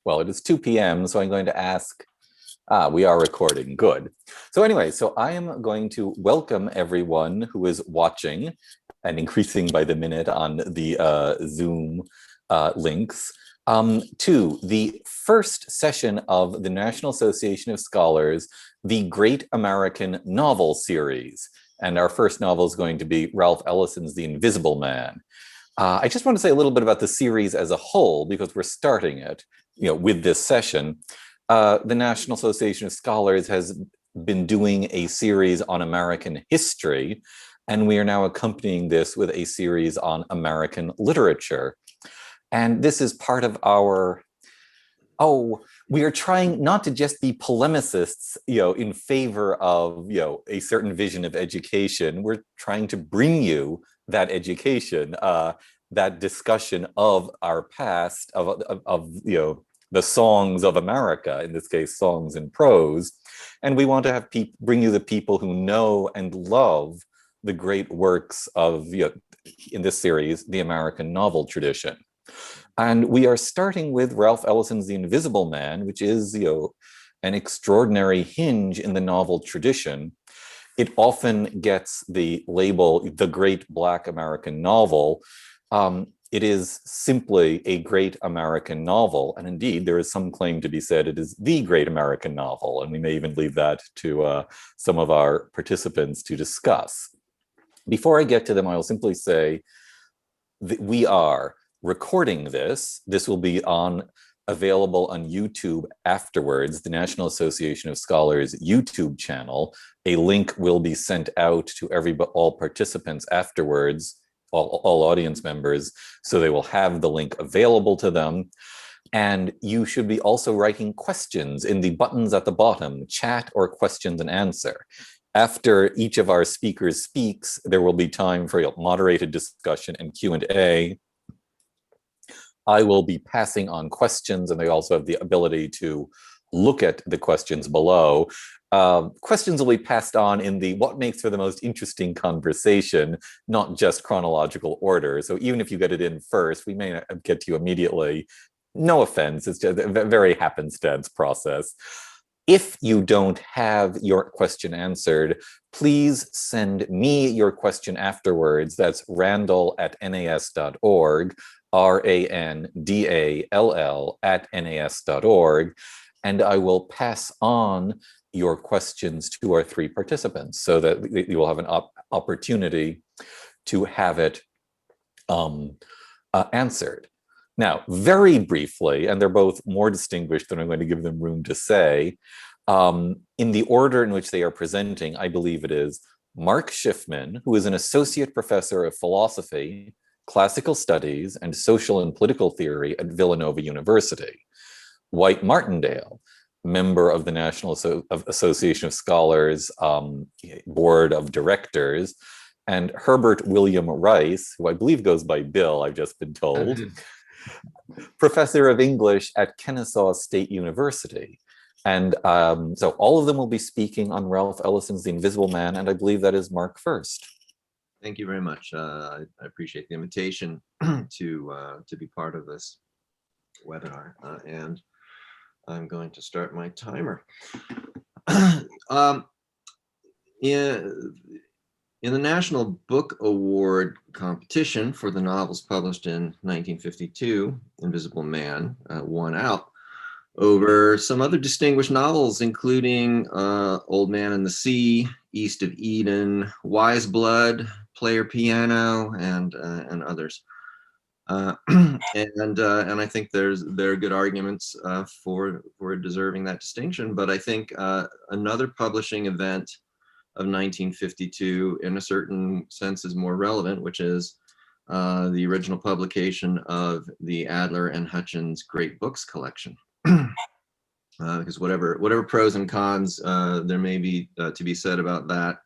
Well, it is 2 p.m., so I'm going to ask, we are recording, good. So anyway, so I am going to welcome everyone who is watching and increasing by the minute on the Zoom links to the first session of the National Association of Scholars, the Great American Novel Series. And our first novel is going to be Ralph Ellison's The Invisible Man. I just want to say a little bit about the series as a whole, because we're starting it, with this session. The National Association of Scholars has been doing a series on American history, and we are now accompanying this with a series on American literature. And this is part of our, we are trying not to just be polemicists, in favor of, a certain vision of education. We're trying to bring you that education, that discussion of our past, of the songs of America, in this case, songs in prose. And we want to have bring you the people who know and love the great works of, in this series, the American novel tradition. And we are starting with Ralph Ellison's The Invisible Man, which is, an extraordinary hinge in the novel tradition. It often gets the label, the great Black American novel. It is simply a great American novel. And indeed, there is some claim to be said it is the great American novel. And we may even leave that to some of our participants to discuss. Before I get to them, I will simply say that we are recording this. This will be available on YouTube afterwards, the National Association of Scholars YouTube channel. A link will be sent out to all participants afterwards, all audience members, so they will have the link available to them. And you should be also writing questions in the buttons at the bottom, chat or questions and answer. After each of our speakers speaks, there will be time for moderated discussion and Q&A. I will be passing on questions, and they also have the ability to look at the questions below. Questions will be passed on in the what makes for the most interesting conversation, not just chronological order. So even if you get it in first, we may not get to you immediately. No offense, it's just a very happenstance process. If you don't have your question answered, please send me your question afterwards. That's randall@nas.org, RANDALL@nas.org, and I will pass on your questions to our three participants so that you will have an opportunity to have it answered. Now, very briefly, and they're both more distinguished than I'm going to give them room to say, in the order in which they are presenting, I believe it is Mark Shiffman, who is an associate professor of philosophy, classical studies, and social and political theory at Villanova University. Wight Martindale, member of the National Association of Scholars Board of Directors, and Herbert William Rice, who I believe goes by Bill, I've just been told, professor of English at Kennesaw State University. And so all of them will be speaking on Ralph Ellison's The Invisible Man, and I believe that is Mark first. Thank you very much. I appreciate the invitation to be part of this webinar, and I'm going to start my timer. In the National Book Award competition for the novels published in 1952, Invisible Man won out over some other distinguished novels, including Old Man and the Sea, East of Eden, Wise Blood, Player Piano, and others. And I think there are good arguments for deserving that distinction. But I think another publishing event of 1952, in a certain sense, is more relevant, which is the original publication of the Adler and Hutchins Great Books collection. because whatever pros and cons there may be to be said about that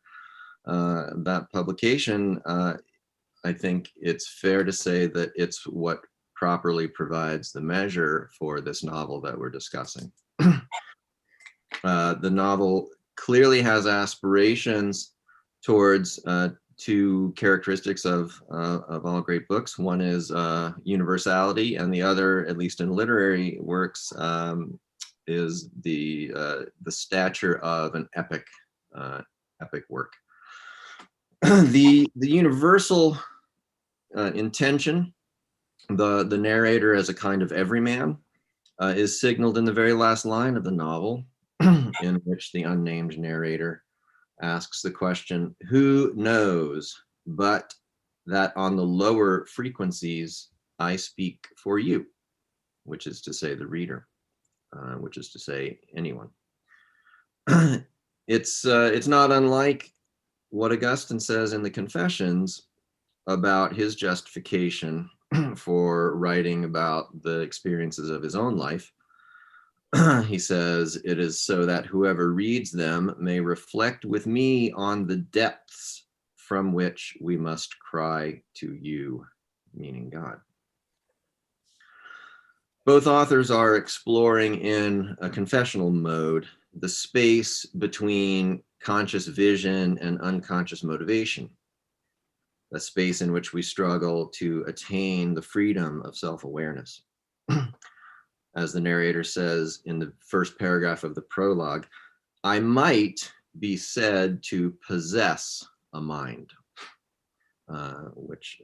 publication, I think it's fair to say that it's what properly provides the measure for this novel that we're discussing. The novel clearly has aspirations towards two characteristics of all great books. One is universality, and the other, at least in literary works, is the stature of an epic work. The universal intention, the narrator as a kind of everyman, is signaled in the very last line of the novel, in which the unnamed narrator asks the question, "Who knows but that on the lower frequencies I speak for you," which is to say the reader, which is to say anyone. It's not unlike what Augustine says in the Confessions about his justification for writing about the experiences of his own life. He says, "It is so that whoever reads them may reflect with me on the depths from which we must cry to you," meaning God. Both authors are exploring in a confessional mode the space between conscious vision and unconscious motivation, a space in which we struggle to attain the freedom of self-awareness. As the narrator says in the first paragraph of the prologue, "I might be said to possess a mind," which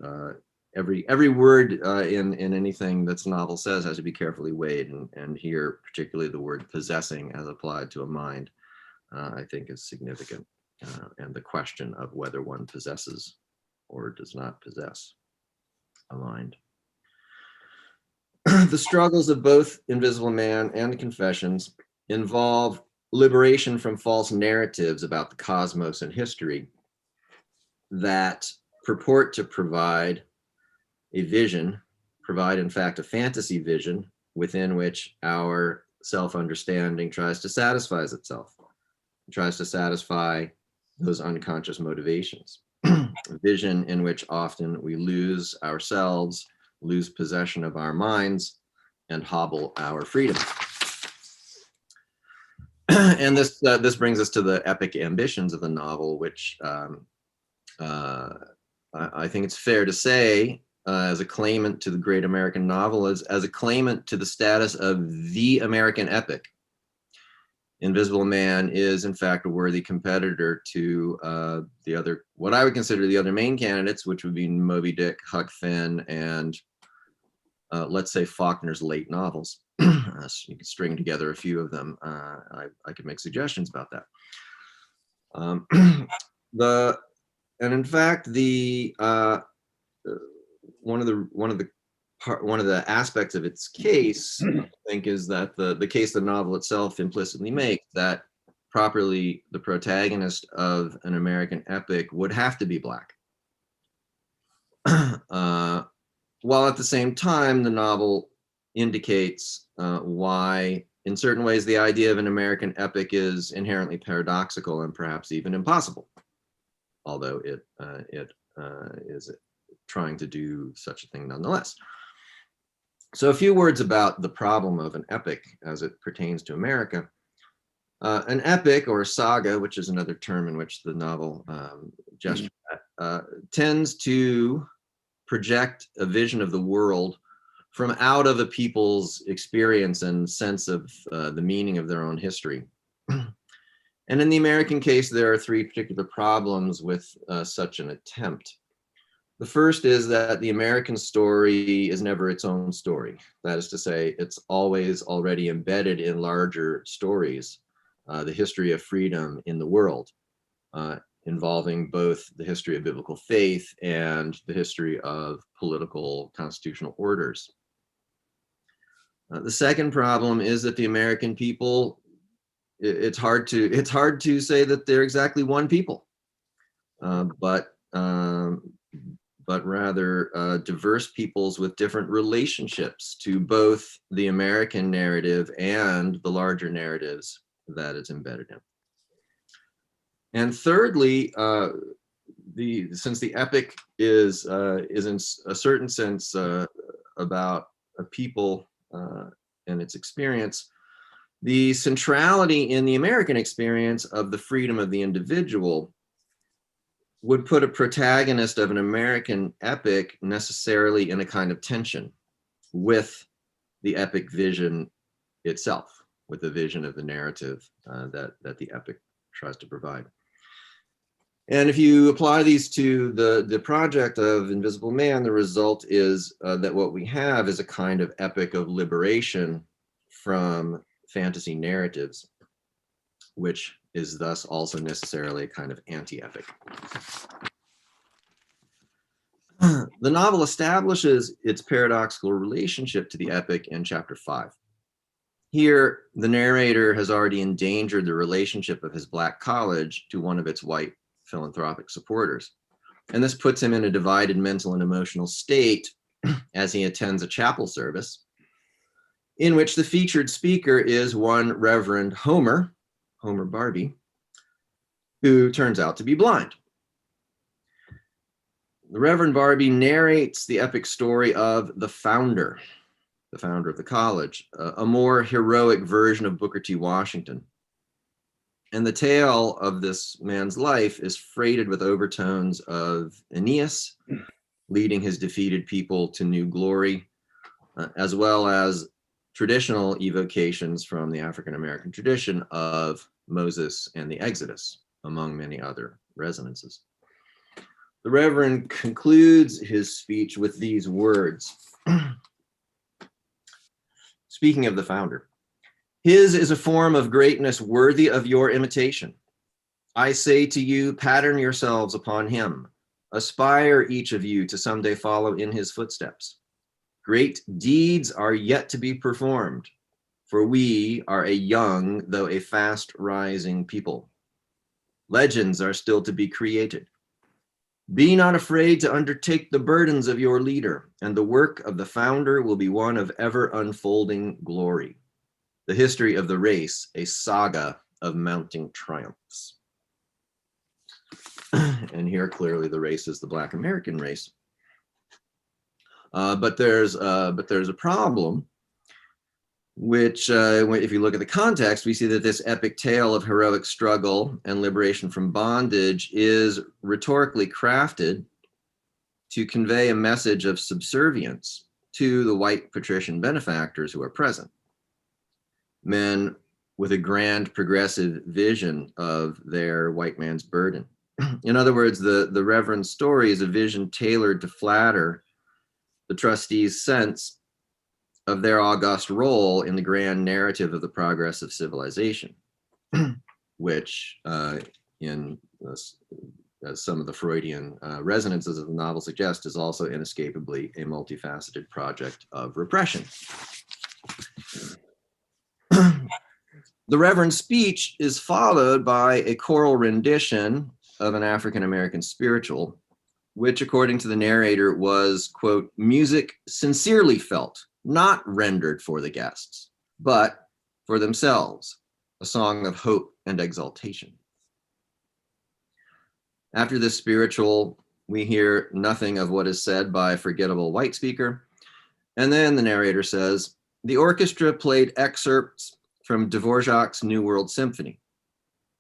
every word in anything that's a novel says has to be carefully weighed, and here particularly the word possessing as applied to a mind, I think is significant, and the question of whether one possesses or does not possess a mind. The struggles of both Invisible Man and the Confessions involve liberation from false narratives about the cosmos and history that purport to provide a vision, provide in fact a fantasy vision within which our self-understanding tries to satisfy itself, tries to satisfy those unconscious motivations. A vision in which often we lose ourselves, lose possession of our minds, and hobble our freedom. And this brings us to the epic ambitions of the novel, which I think it's fair to say, as a claimant to the great American novel, as a claimant to the status of the American epic, Invisible Man is in fact a worthy competitor to the other, what I would consider the other main candidates, which would be Moby Dick, Huck Finn, and let's say Faulkner's late novels. So you can string together a few of them. I could make suggestions about that. And in fact, one of the aspects of its case, I think, is that the case the novel itself implicitly makes, that properly the protagonist of an American epic would have to be Black. While at the same time, the novel indicates why, in certain ways, the idea of an American epic is inherently paradoxical and perhaps even impossible, although it is trying to do such a thing nonetheless. So a few words about the problem of an epic as it pertains to America. An epic, or a saga, which is another term in which the novel gestures at, tends to project a vision of the world from out of a people's experience and sense of the meaning of their own history. And in the American case, there are three particular problems with such an attempt. The first is that the American story is never its own story. That is to say, it's always already embedded in larger stories, the history of freedom in the world, involving both the history of biblical faith and the history of political constitutional orders. The second problem is that the American people, it's hard to say that they're exactly one people, but but rather diverse peoples with different relationships to both the American narrative and the larger narratives that it's embedded in. And thirdly, since the epic is in a certain sense about a people and its experience, the centrality in the American experience of the freedom of the individual would put a protagonist of an American epic necessarily in a kind of tension with the epic vision itself, with the vision of the narrative that the epic tries to provide. And if you apply these to the project of Invisible Man, the result is that what we have is a kind of epic of liberation from fantasy narratives, which is thus also necessarily a kind of anti-epic. The novel establishes its paradoxical relationship to the epic in chapter 5. Here, the narrator has already endangered the relationship of his Black college to one of its white philanthropic supporters. And this puts him in a divided mental and emotional state as he attends a chapel service in which the featured speaker is one Reverend Homer Barbie, who turns out to be blind. The Reverend Barbie narrates the epic story of the founder of the college, a more heroic version of Booker T. Washington. And the tale of this man's life is freighted with overtones of Aeneas, leading his defeated people to new glory, as well as traditional evocations from the African-American tradition of Moses and the Exodus, among many other resonances. The Reverend concludes his speech with these words. Speaking of the founder, his is a form of greatness worthy of your imitation. I say to you, pattern yourselves upon him. Aspire each of you to someday follow in his footsteps. Great deeds are yet to be performed, for we are a young, though a fast rising people. Legends are still to be created. Be not afraid to undertake the burdens of your leader, and the work of the founder will be one of ever unfolding glory. The history of the race, a saga of mounting triumphs. And here clearly the race is the Black American race. But there's a problem, which if you look at the context, we see that this epic tale of heroic struggle and liberation from bondage is rhetorically crafted to convey a message of subservience to the white patrician benefactors who are present. Men with a grand progressive vision of their white man's burden. In other words, the Reverend's story is a vision tailored to flatter the trustees' sense of their august role in the grand narrative of the progress of civilization, which in some of the Freudian resonances of the novel suggest is also inescapably a multifaceted project of repression. The Reverend's speech is followed by a choral rendition of an African-American spiritual, which according to the narrator was, quote, music sincerely felt, not rendered for the guests, but for themselves, a song of hope and exaltation. After this spiritual, we hear nothing of what is said by a forgettable white speaker. And then the narrator says, the orchestra played excerpts from Dvorak's New World Symphony,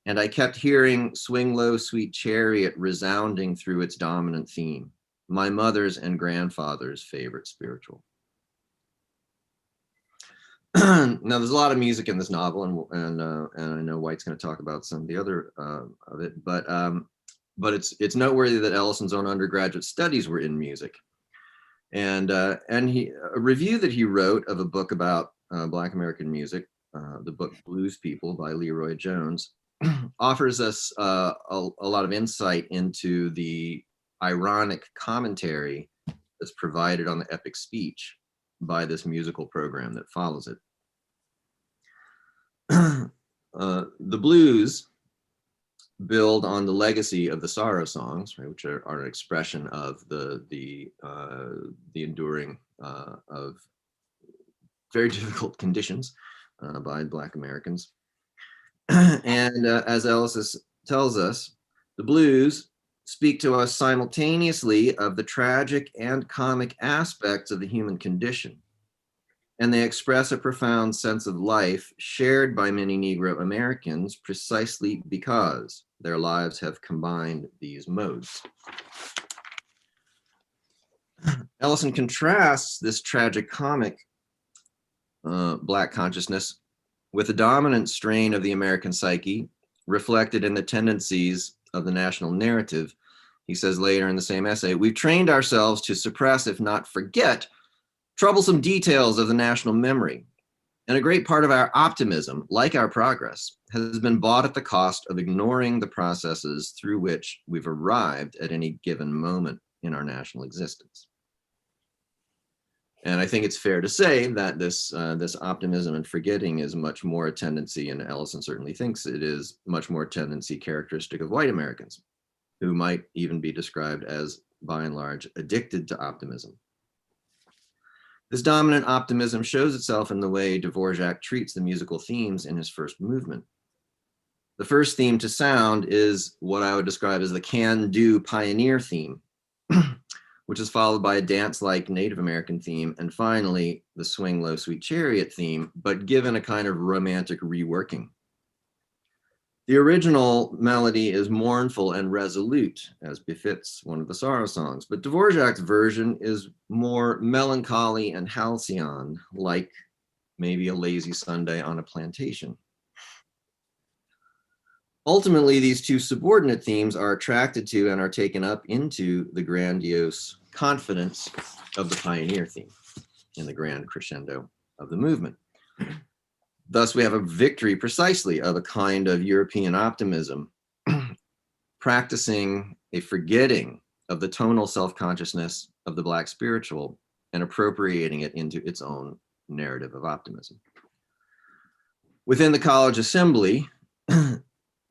and I kept hearing Swing Low, Sweet Chariot resounding through its dominant theme, my mother's and grandfather's favorite spiritual. Now, there's a lot of music in this novel, and I know Wight's going to talk about some of the other of it, but it's noteworthy that Ellison's own undergraduate studies were in music, and a review that he wrote of a book about Black American music, the book Blues People by Leroy Jones, offers us a lot of insight into the ironic commentary that's provided on the epic speech by this musical program that follows it. The blues, build on the legacy of the sorrow songs, right, which are an expression of the enduring of very difficult conditions by Black Americans. And as Ellison tells us, the blues speak to us simultaneously of the tragic and comic aspects of the human condition. And they express a profound sense of life shared by many Negro Americans precisely because their lives have combined these modes. Ellison contrasts this tragic comic Black consciousness with the dominant strain of the American psyche reflected in the tendencies of the national narrative. He says later in the same essay, "We've trained ourselves to suppress, if not forget, troublesome details of the national memory. And a great part of our optimism, like our progress, has been bought at the cost of ignoring the processes through which we've arrived at any given moment in our national existence." And I think it's fair to say that this optimism and forgetting is much more a tendency, and Ellison certainly thinks it is much more a tendency characteristic of white Americans, who might even be described as, by and large, addicted to optimism. This dominant optimism shows itself in the way Dvorak treats the musical themes in his first movement. The first theme to sound is what I would describe as the can-do pioneer theme, which is followed by a dance-like Native American theme, and finally the swing low sweet chariot theme, but given a kind of romantic reworking. The original melody is mournful and resolute, as befits one of the sorrow songs, but Dvorak's version is more melancholy and halcyon, like maybe a lazy Sunday on a plantation. Ultimately, these two subordinate themes are attracted to and are taken up into the grandiose confidence of the pioneer theme in the grand crescendo of the movement. Thus, we have a victory precisely of a kind of European optimism, practicing a forgetting of the tonal self-consciousness of the Black spiritual and appropriating it into its own narrative of optimism. Within the college assembly,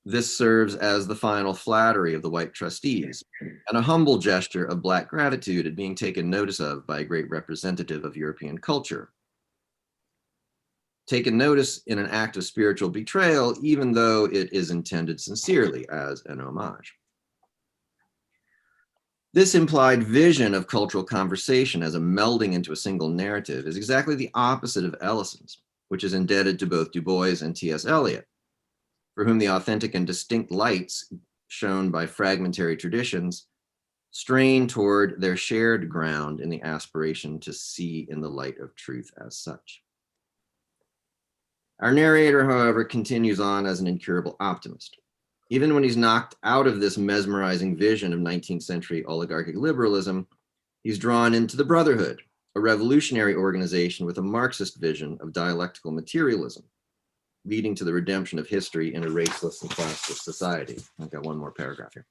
this serves as the final flattery of the white trustees and a humble gesture of Black gratitude at being taken notice of by a great representative of European culture. Taken notice in an act of spiritual betrayal, even though it is intended sincerely as an homage. This implied vision of cultural conversation as a melding into a single narrative is exactly the opposite of Ellison's, which is indebted to both Du Bois and T.S. Eliot, for whom the authentic and distinct lights shown by fragmentary traditions strain toward their shared ground in the aspiration to see in the light of truth as such. Our narrator, however, continues on as an incurable optimist. Even when he's knocked out of this mesmerizing vision of 19th century oligarchic liberalism, he's drawn into the Brotherhood, a revolutionary organization with a Marxist vision of dialectical materialism, leading to the redemption of history in a raceless and classless society. I've got one more paragraph here.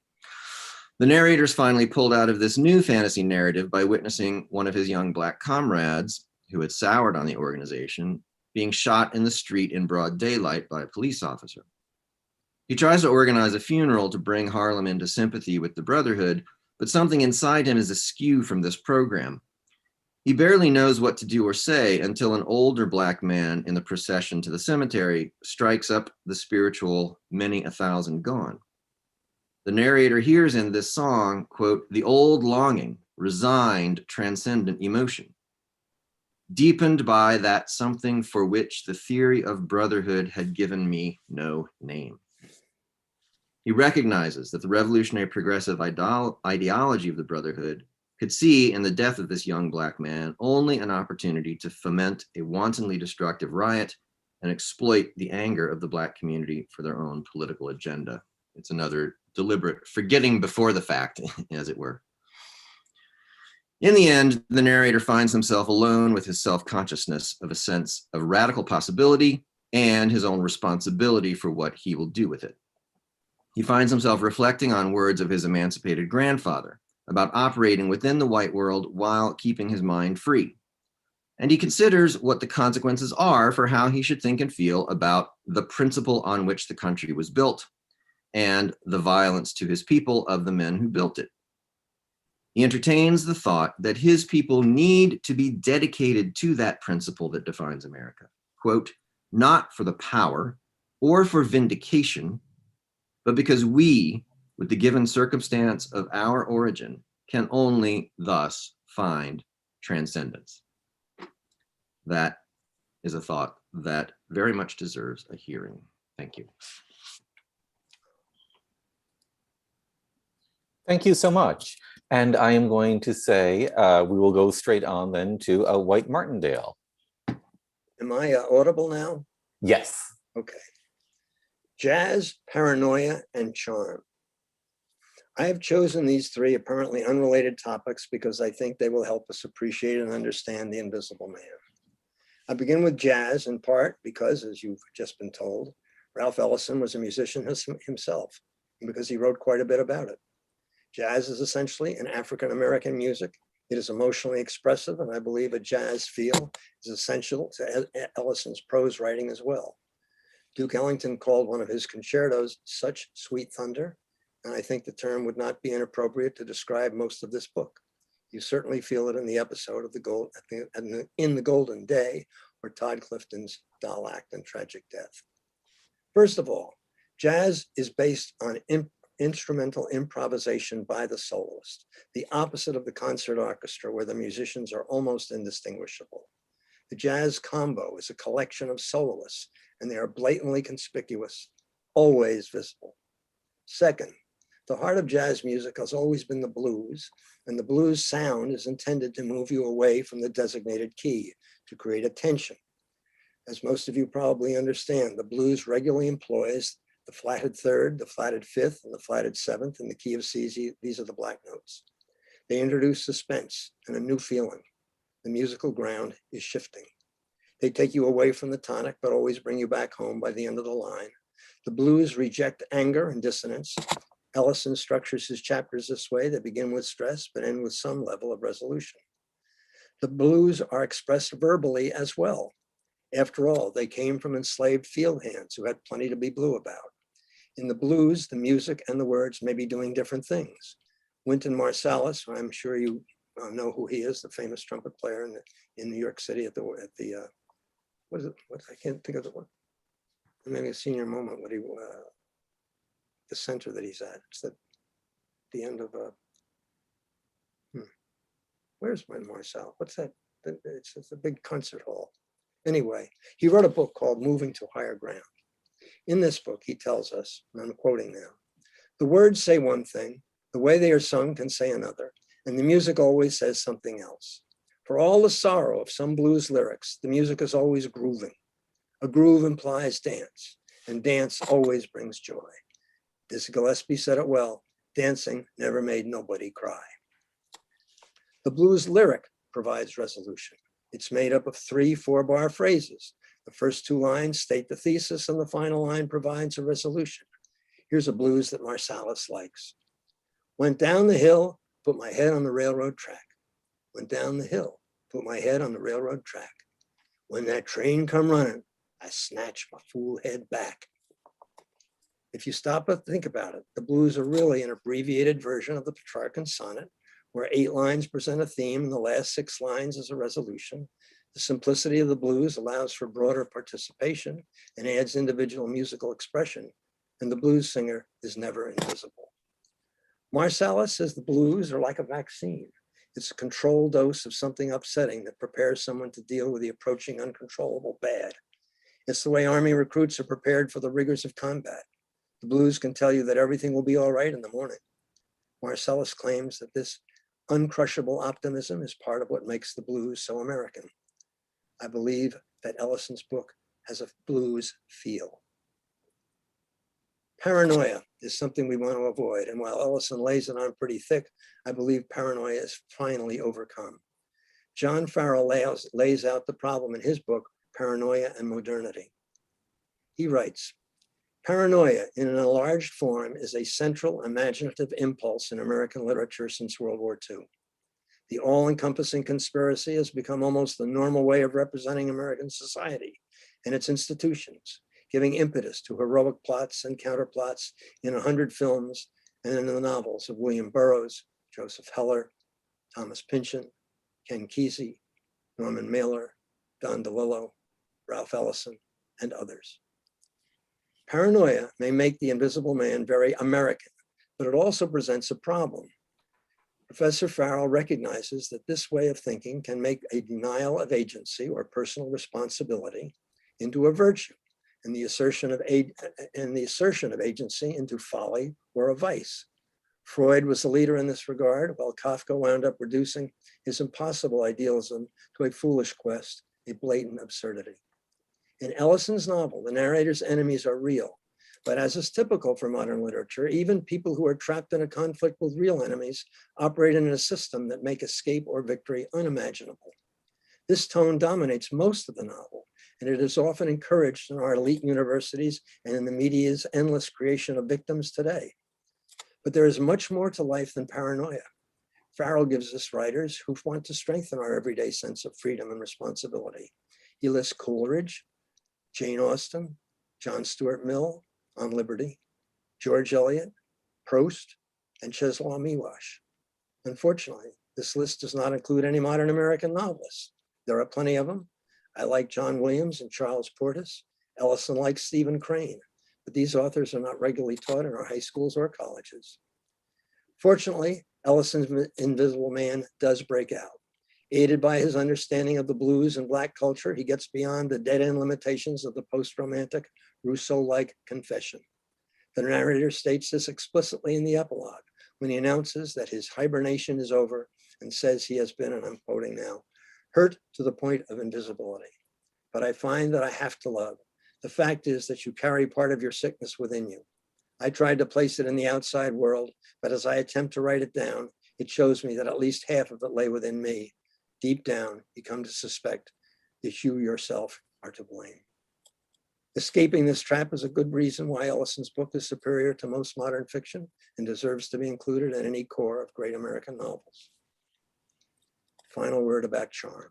The narrator's finally pulled out of this new fantasy narrative by witnessing one of his young Black comrades, who had soured on the organization, being shot in the street in broad daylight by a police officer. He tries to organize a funeral to bring Harlem into sympathy with the Brotherhood, but something inside him is askew from this program. He barely knows what to do or say until an older Black man in the procession to the cemetery strikes up the spiritual "Many a Thousand Gone." The narrator hears in this song, quote, "the old longing, resigned, transcendent emotion, deepened by that something for which the theory of brotherhood had given me no name." He recognizes that the revolutionary progressive ideology of the Brotherhood could see in the death of this young Black man only an opportunity to foment a wantonly destructive riot and exploit the anger of the Black community for their own political agenda. It's another deliberate forgetting before the fact, as it were. In the end, the narrator finds himself alone with his self-consciousness of a sense of radical possibility and his own responsibility for what he will do with it. He finds himself reflecting on words of his emancipated grandfather about operating within the white world while keeping his mind free. And he considers what the consequences are for how he should think and feel about the principle on which the country was built and the violence to his people of the men who built it. He entertains the thought that his people need to be dedicated to that principle that defines America, quote, not for the power or for vindication, but because we, with the given circumstance of our origin, can only thus find transcendence. That is a thought that very much deserves a hearing. Thank you. Thank you so much. And I am going to say, we will go straight on then to Wight Martindale. Am I audible now? Yes. Okay. Jazz, paranoia, and charm. I have chosen these three apparently unrelated topics because I think they will help us appreciate and understand the invisible man. I begin with jazz in part because, as you've just been told, Ralph Ellison was a musician himself, and because he wrote quite a bit about it. Jazz is essentially an African-American music. It is emotionally expressive, and I believe a jazz feel is essential to Ellison's prose writing as well. Duke Ellington called one of his concertos such sweet thunder, and I think the term would not be inappropriate to describe most of this book. You certainly feel it in the episode of In the Golden Day, or Todd Clifton's doll act and tragic death. First of all, jazz is based on instrumental improvisation by the soloist, the opposite of the concert orchestra where the musicians are almost indistinguishable. The jazz combo is a collection of soloists, and they are blatantly conspicuous, always visible. Second, the heart of jazz music has always been the blues, and the blues sound is intended to move you away from the designated key to create a tension. As most of you probably understand, the blues regularly employs the flatted third, the flatted fifth, and the flatted seventh in the key of C. These are the black notes. They introduce suspense and a new feeling. The musical ground is shifting. They take you away from the tonic, but always bring you back home by the end of the line. The blues reject anger and dissonance. Ellison structures his chapters this way. They begin with stress, but end with some level of resolution. The blues are expressed verbally as well. After all, they came from enslaved field hands who had plenty to be blue about. In the blues, the music and the words may be doing different things. Wynton Marsalis, who I'm sure you know who he is, the famous trumpet player in New York City at the what is it? What I can't think of the one. Maybe a senior moment when he the center that he's at. It's at the end of where's my Marcel? What's that? It's a big concert hall. Anyway, he wrote a book called Moving to Higher Ground. In this book, he tells us, and I'm quoting now, the words say one thing, the way they are sung can say another, and the music always says something else. For all the sorrow of some blues lyrics, the music is always grooving. A groove implies dance, and dance always brings joy. Dizzy Gillespie said it well, dancing never made nobody cry. The blues lyric provides resolution. It's made up of 3 4-bar phrases. The first 2 lines state the thesis, and the final line provides a resolution. Here's a blues that Marsalis likes. Went down the hill, put my head on the railroad track. Went down the hill, put my head on the railroad track. When that train come running, I snatched my fool head back. If you stop and think about it, the blues are really an abbreviated version of the Petrarchan sonnet, where 8 lines present a theme and the last 6 lines is a resolution. The simplicity of the blues allows for broader participation and adds individual musical expression, and the blues singer is never invisible. Marsalis says the blues are like a vaccine. It's a controlled dose of something upsetting that prepares someone to deal with the approaching uncontrollable bad. It's the way Army recruits are prepared for the rigors of combat. The blues can tell you that everything will be all right in the morning. Marsalis claims that this uncrushable optimism is part of what makes the blues so American. I believe that Ellison's book has a blues feel. Paranoia is something we want to avoid, and while Ellison lays it on pretty thick, I believe paranoia is finally overcome. John Farrell lays out the problem in his book, Paranoia and Modernity. He writes, paranoia in an enlarged form is a central imaginative impulse in American literature since World War II. The all-encompassing conspiracy has become almost the normal way of representing American society and its institutions. giving impetus to heroic plots and counterplots in 100 films and in the novels of William Burroughs, Joseph Heller, Thomas Pynchon, Ken Kesey, Norman Mailer, Don DeLillo, Ralph Ellison, and others. Paranoia may make the Invisible Man very American, but it also presents a problem. Professor Farrell recognizes that this way of thinking can make a denial of agency or personal responsibility into a virtue, and the assertion of agency into folly or a vice. Freud was the leader in this regard, while Kafka wound up reducing his impossible idealism to a foolish quest, a blatant absurdity. In Ellison's novel, the narrator's enemies are real, but as is typical for modern literature, even people who are trapped in a conflict with real enemies operate in a system that make escape or victory unimaginable. This tone dominates most of the novel, and it is often encouraged in our elite universities and in the media's endless creation of victims today. But there is much more to life than paranoia. Farrell gives us writers who want to strengthen our everyday sense of freedom and responsibility. He lists Coleridge, Jane Austen, John Stuart Mill on liberty, George Eliot, Proust, and Czesław Miłosz. Unfortunately, this list does not include any modern American novelists. There are plenty of them. I like John Williams and Charles Portis. Ellison likes Stephen Crane, but these authors are not regularly taught in our high schools or colleges. Fortunately, Ellison's Invisible Man does break out. Aided by his understanding of the blues and Black culture, he gets beyond the dead-end limitations of the post-romantic, Rousseau-like confession. The narrator states this explicitly in the epilogue when he announces that his hibernation is over and says he has been, and I'm quoting now, hurt to the point of invisibility. But I find that I have to love. The fact is that you carry part of your sickness within you. I tried to place it in the outside world, but as I attempt to write it down, it shows me that at least half of it lay within me. Deep down, you come to suspect that you yourself are to blame. Escaping this trap is a good reason why Ellison's book is superior to most modern fiction and deserves to be included in any core of great American novels. Final word about charm.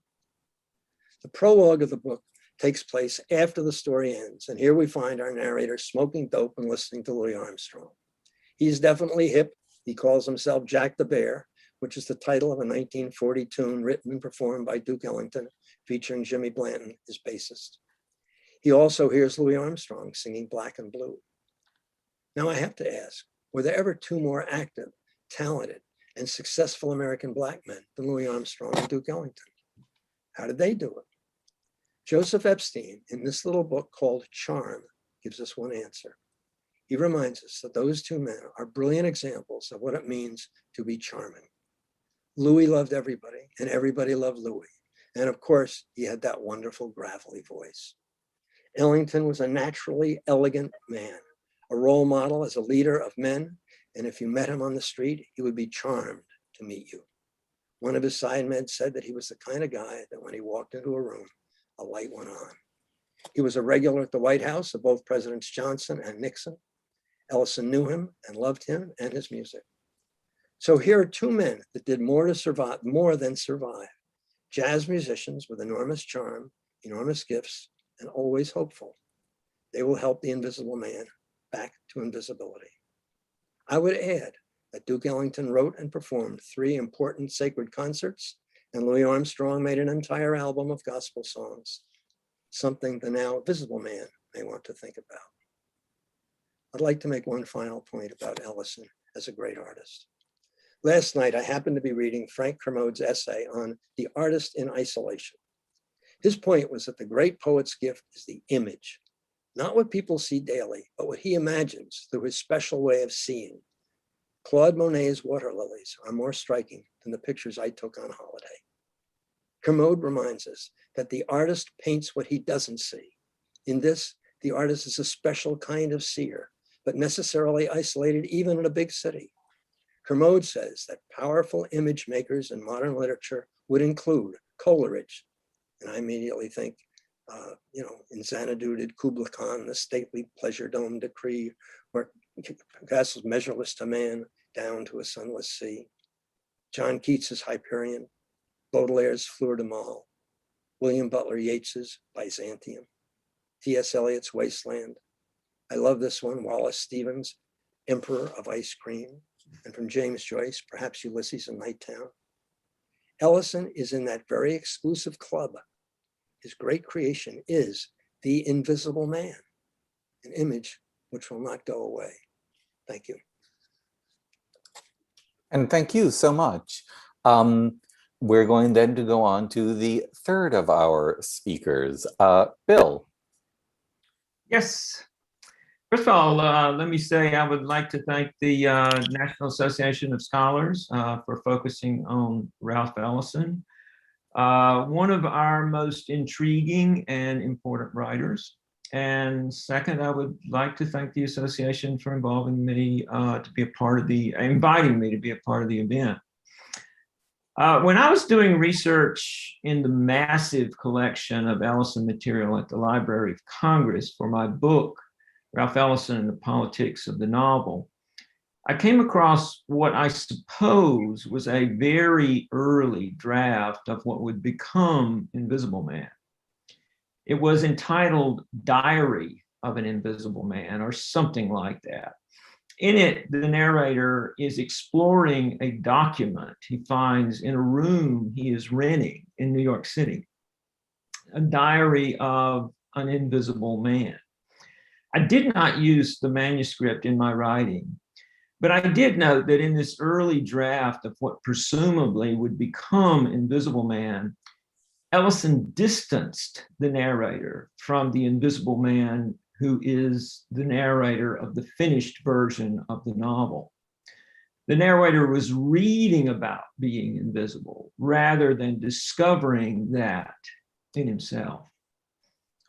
The prologue of the book takes place after the story ends, and here we find our narrator smoking dope and listening to Louis Armstrong. He's definitely hip. He calls himself Jack the Bear, which is the title of a 1940 tune written and performed by Duke Ellington, featuring Jimmy Blanton, his bassist. He also hears Louis Armstrong singing Black and Blue. Now I have to ask, were there ever two more active, talented, and successful American Black men than Louis Armstrong and Duke Ellington? How did they do it? Joseph Epstein, in this little book called Charm, gives us one answer. He reminds us that those two men are brilliant examples of what it means to be charming. Louis loved everybody, and everybody loved Louis. And of course, he had that wonderful gravelly voice. Ellington was a naturally elegant man, a role model as a leader of men, and if you met him on the street, he would be charmed to meet you. One of his sidemen said that he was the kind of guy that when he walked into a room, a light went on. He was a regular at the White House of both Presidents Johnson and Nixon. Ellison knew him and loved him and his music. So here are two men that did more than survive. Jazz musicians with enormous charm, enormous gifts, and always hopeful. They will help the Invisible Man back to invisibility. I would add that Duke Ellington wrote and performed 3 important sacred concerts, and Louis Armstrong made an entire album of gospel songs, something the now visible man may want to think about. I'd like to make one final point about Ellison as a great artist. Last night, I happened to be reading Frank Kermode's essay on the artist in isolation. His point was that the great poet's gift is the image, not what people see daily, but what he imagines through his special way of seeing. Claude Monet's water lilies are more striking than the pictures I took on holiday. Kermode reminds us that the artist paints what he doesn't see. In this, the artist is a special kind of seer, but necessarily isolated even in a big city. Kermode says that powerful image makers in modern literature would include Coleridge, and I immediately think, in Xanadu did Kubla Khan the stately pleasure-dome decree, where Picasso's measureless to man down to a sunless sea, John Keats's Hyperion, Baudelaire's Fleur de Mal, William Butler Yeats's Byzantium. T.S. Eliot's Wasteland. I love this one, Wallace Stevens' Emperor of Ice Cream. And from James Joyce, perhaps Ulysses in Night Town. Ellison is in that very exclusive club. His great creation is the invisible man, an image which will not go away. Thank you. And thank you so much. We're going then to go on to the third of our speakers, Bill. Yes. First of all, let me say I would like to thank the National Association of Scholars for focusing on Ralph Ellison, one of our most intriguing and important writers. And second, I would like to thank the association for inviting me to be a part of the event. When I was doing research in the massive collection of Ellison material at the Library of Congress for my book, Ralph Ellison and the Politics of the Novel, I came across what I suppose was a very early draft of what would become Invisible Man. It was entitled Diary of an Invisible Man, or something like that. In it, the narrator is exploring a document he finds in a room he is renting in New York City, a diary of an invisible man. I did not use the manuscript in my writing, but I did note that in this early draft of what presumably would become Invisible Man, Ellison distanced the narrator from the invisible man who is the narrator of the finished version of the novel. The narrator was reading about being invisible rather than discovering that in himself.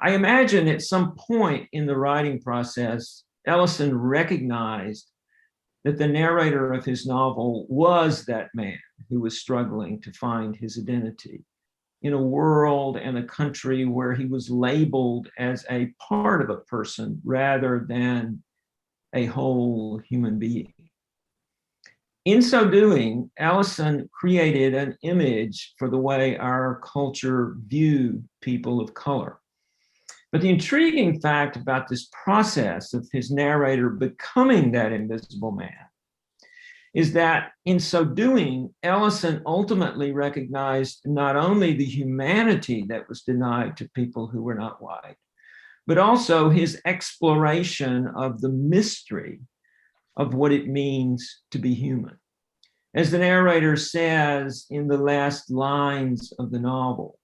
I imagine at some point in the writing process, Ellison recognized that the narrator of his novel was that man who was struggling to find his identity in a world and a country where he was labeled as a part of a person rather than a whole human being. In so doing, Ellison created an image for the way our culture viewed people of color. But the intriguing fact about this process of his narrator becoming that invisible man is that in so doing, Ellison ultimately recognized not only the humanity that was denied to people who were not white, but also his exploration of the mystery of what it means to be human. As the narrator says in the last lines of the novel,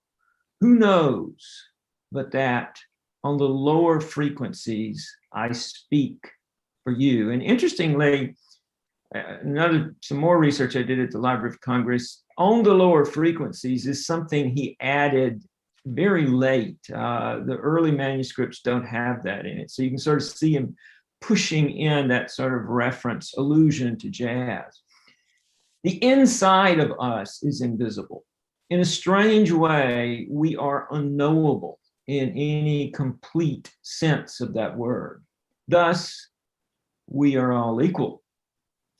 who knows but that on the lower frequencies, I speak for you. And interestingly, some more research I did at the Library of Congress on the lower frequencies is something he added very late. The early manuscripts don't have that in it. So you can sort of see him pushing in that sort of reference, allusion to jazz. The inside of us is invisible. In a strange way, we are unknowable in any complete sense of that word. Thus, we are all equal.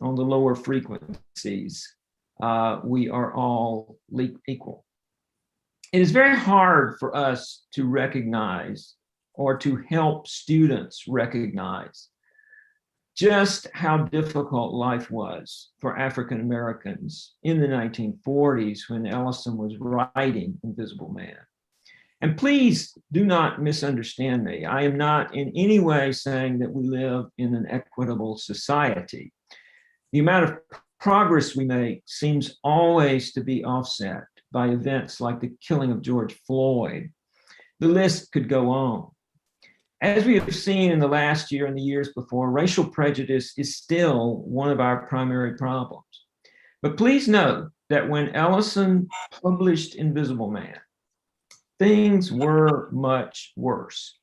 On the lower frequencies, we are all equal. It is very hard for us to recognize or to help students recognize just how difficult life was for African Americans in the 1940s when Ellison was writing Invisible Man. And please do not misunderstand me. I am not in any way saying that we live in an equitable society. The amount of progress we make seems always to be offset by events like the killing of George Floyd. The list could go on. As we have seen in the last year and the years before, racial prejudice is still one of our primary problems. But please note that when Ellison published Invisible Man, things were much worse.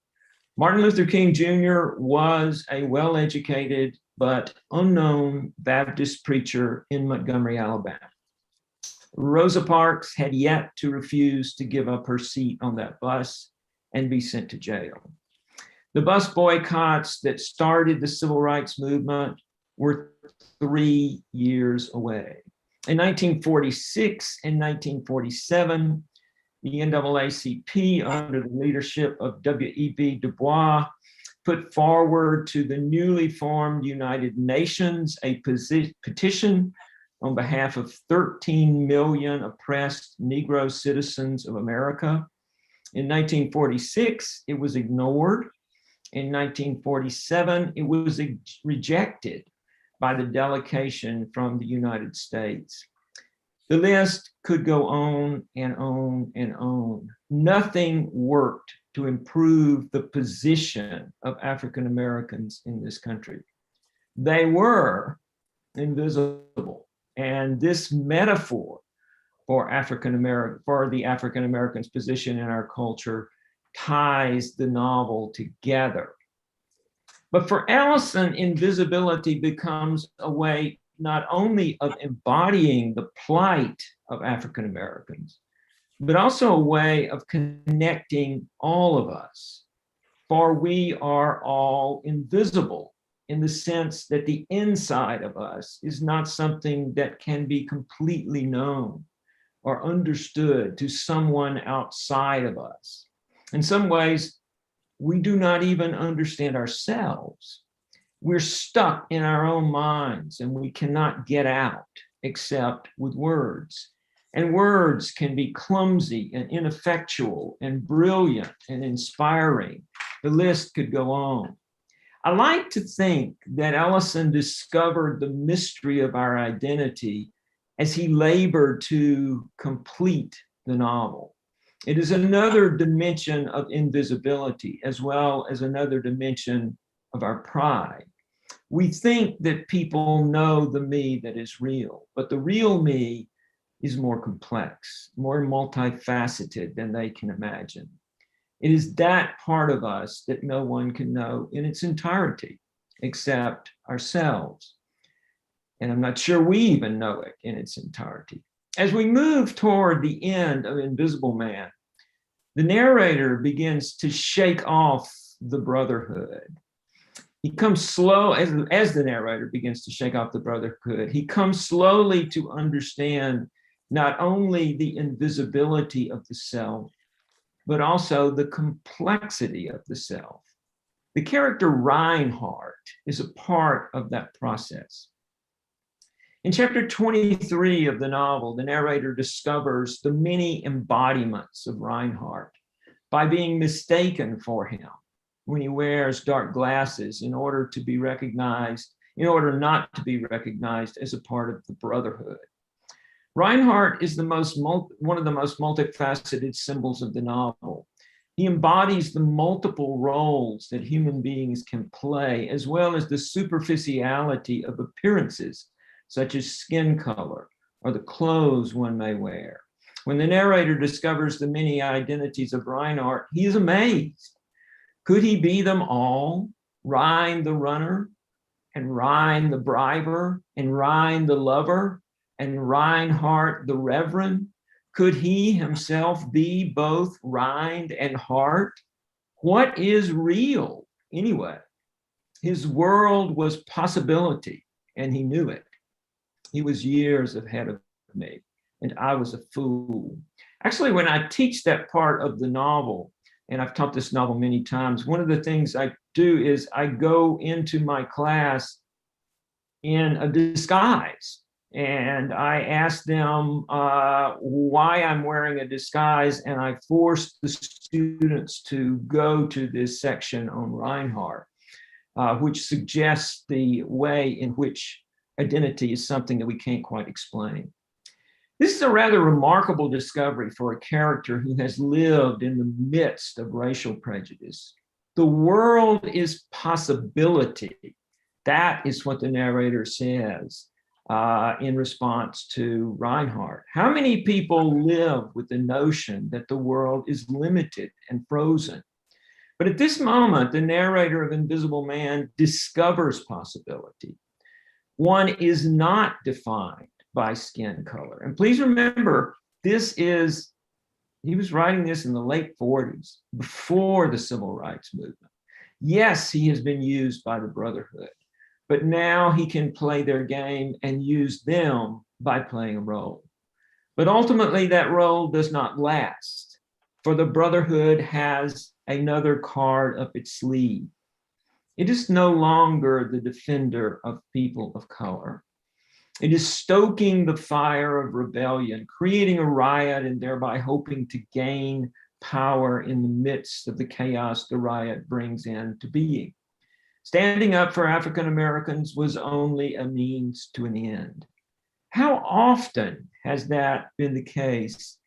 Martin Luther King Jr. was a well-educated but unknown Baptist preacher in Montgomery, Alabama. Rosa Parks had yet to refuse to give up her seat on that bus and be sent to jail. The bus boycotts that started the civil rights movement were 3 years away. In 1946 and 1947, The NAACP, under the leadership of W.E.B. Du Bois, put forward to the newly formed United Nations a petition on behalf of 13 million oppressed Negro citizens of America. In 1946, it was ignored. In 1947, it was rejected by the delegation from the United States. The list could go on and on and on. Nothing worked to improve the position of African Americans in this country. They were invisible. And this metaphor for the African Americans' position in our culture ties the novel together. But for Ellison, invisibility becomes a way not only of embodying the plight of African Americans, but also a way of connecting all of us. For we are all invisible in the sense that the inside of us is not something that can be completely known or understood to someone outside of us. In some ways, we do not even understand ourselves. We're stuck in our own minds and we cannot get out except with words. And words can be clumsy and ineffectual and brilliant and inspiring. The list could go on. I like to think that Ellison discovered the mystery of our identity as he labored to complete the novel. It is another dimension of invisibility, as well as another dimension of our pride. We think that people know the me that is real, but the real me is more complex, more multifaceted than they can imagine. It is that part of us that no one can know in its entirety, except ourselves. And I'm not sure we even know it in its entirety. As we move toward the end of Invisible Man, the narrator begins to shake off the brotherhood. He comes slow, as the narrator begins to shake off the brotherhood, he comes slowly to understand not only the invisibility of the self, but also the complexity of the self. The character Reinhardt is a part of that process. In chapter 23 of the novel, the narrator discovers the many embodiments of Reinhardt by being mistaken for him when he wears dark glasses in order not to be recognized as a part of the brotherhood. Reinhardt is one of the most multifaceted symbols of the novel. He embodies the multiple roles that human beings can play, as well as the superficiality of appearances, such as skin color or the clothes one may wear. When the narrator discovers the many identities of Reinhardt, he is amazed. Could he be them all? Rhine the runner, and Rhine the briber, and Rhine the lover, and Reinhardt the reverend? Could he himself be both rind and heart? What is real anyway? His world was possibility, and he knew it. He was years ahead of me, and I was a fool. Actually, when I teach that part of the novel, and I've taught this novel many times, one of the things I do is I go into my class in a disguise. And I ask them why I'm wearing a disguise, and I force the students to go to this section on Reinhardt, which suggests the way in which identity is something that we can't quite explain. This is a rather remarkable discovery for a character who has lived in the midst of racial prejudice. The world is possibility. That is what the narrator says in response to Reinhardt. How many people live with the notion that the world is limited and frozen? But at this moment, the narrator of Invisible Man discovers possibility. One is not defined by skin color. And please remember, he was writing this in the late 40s, before the Civil Rights Movement. Yes, he has been used by the Brotherhood, but now he can play their game and use them by playing a role. But ultimately, that role does not last. for the Brotherhood has another card up its sleeve. It is no longer the defender of people of color. It is stoking the fire of rebellion, creating a riot, and thereby hoping to gain power in the midst of the chaos the riot brings into being. Standing up for African Americans was only a means to an end. How often has that been the case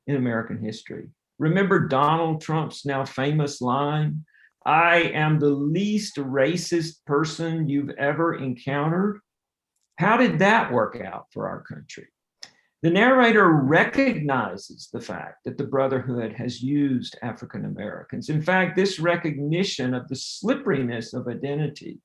in American history? Remember Donald Trump's now famous line, "I am the least racist person you've ever encountered"? How did that work out for our country? The narrator recognizes the fact that the Brotherhood has used African Americans. In fact, this recognition of the slipperiness of identity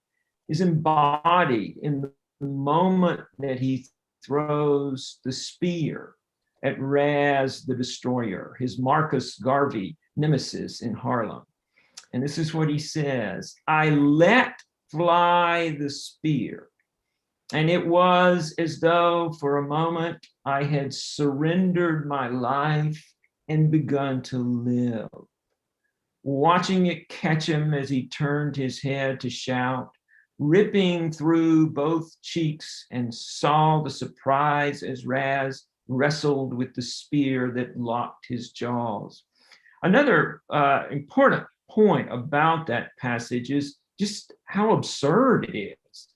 is embodied in the moment that he throws the spear at Raz the Destroyer, his Marcus Garvey nemesis in Harlem. And this is what he says: "I let fly the spear, and it was as though for a moment I had surrendered my life and begun to live." Watching it catch him as he turned his head to shout, ripping through both cheeks, and saw the surprise as Raz wrestled with the spear that locked his jaws. Another important point about that passage is just how absurd it is.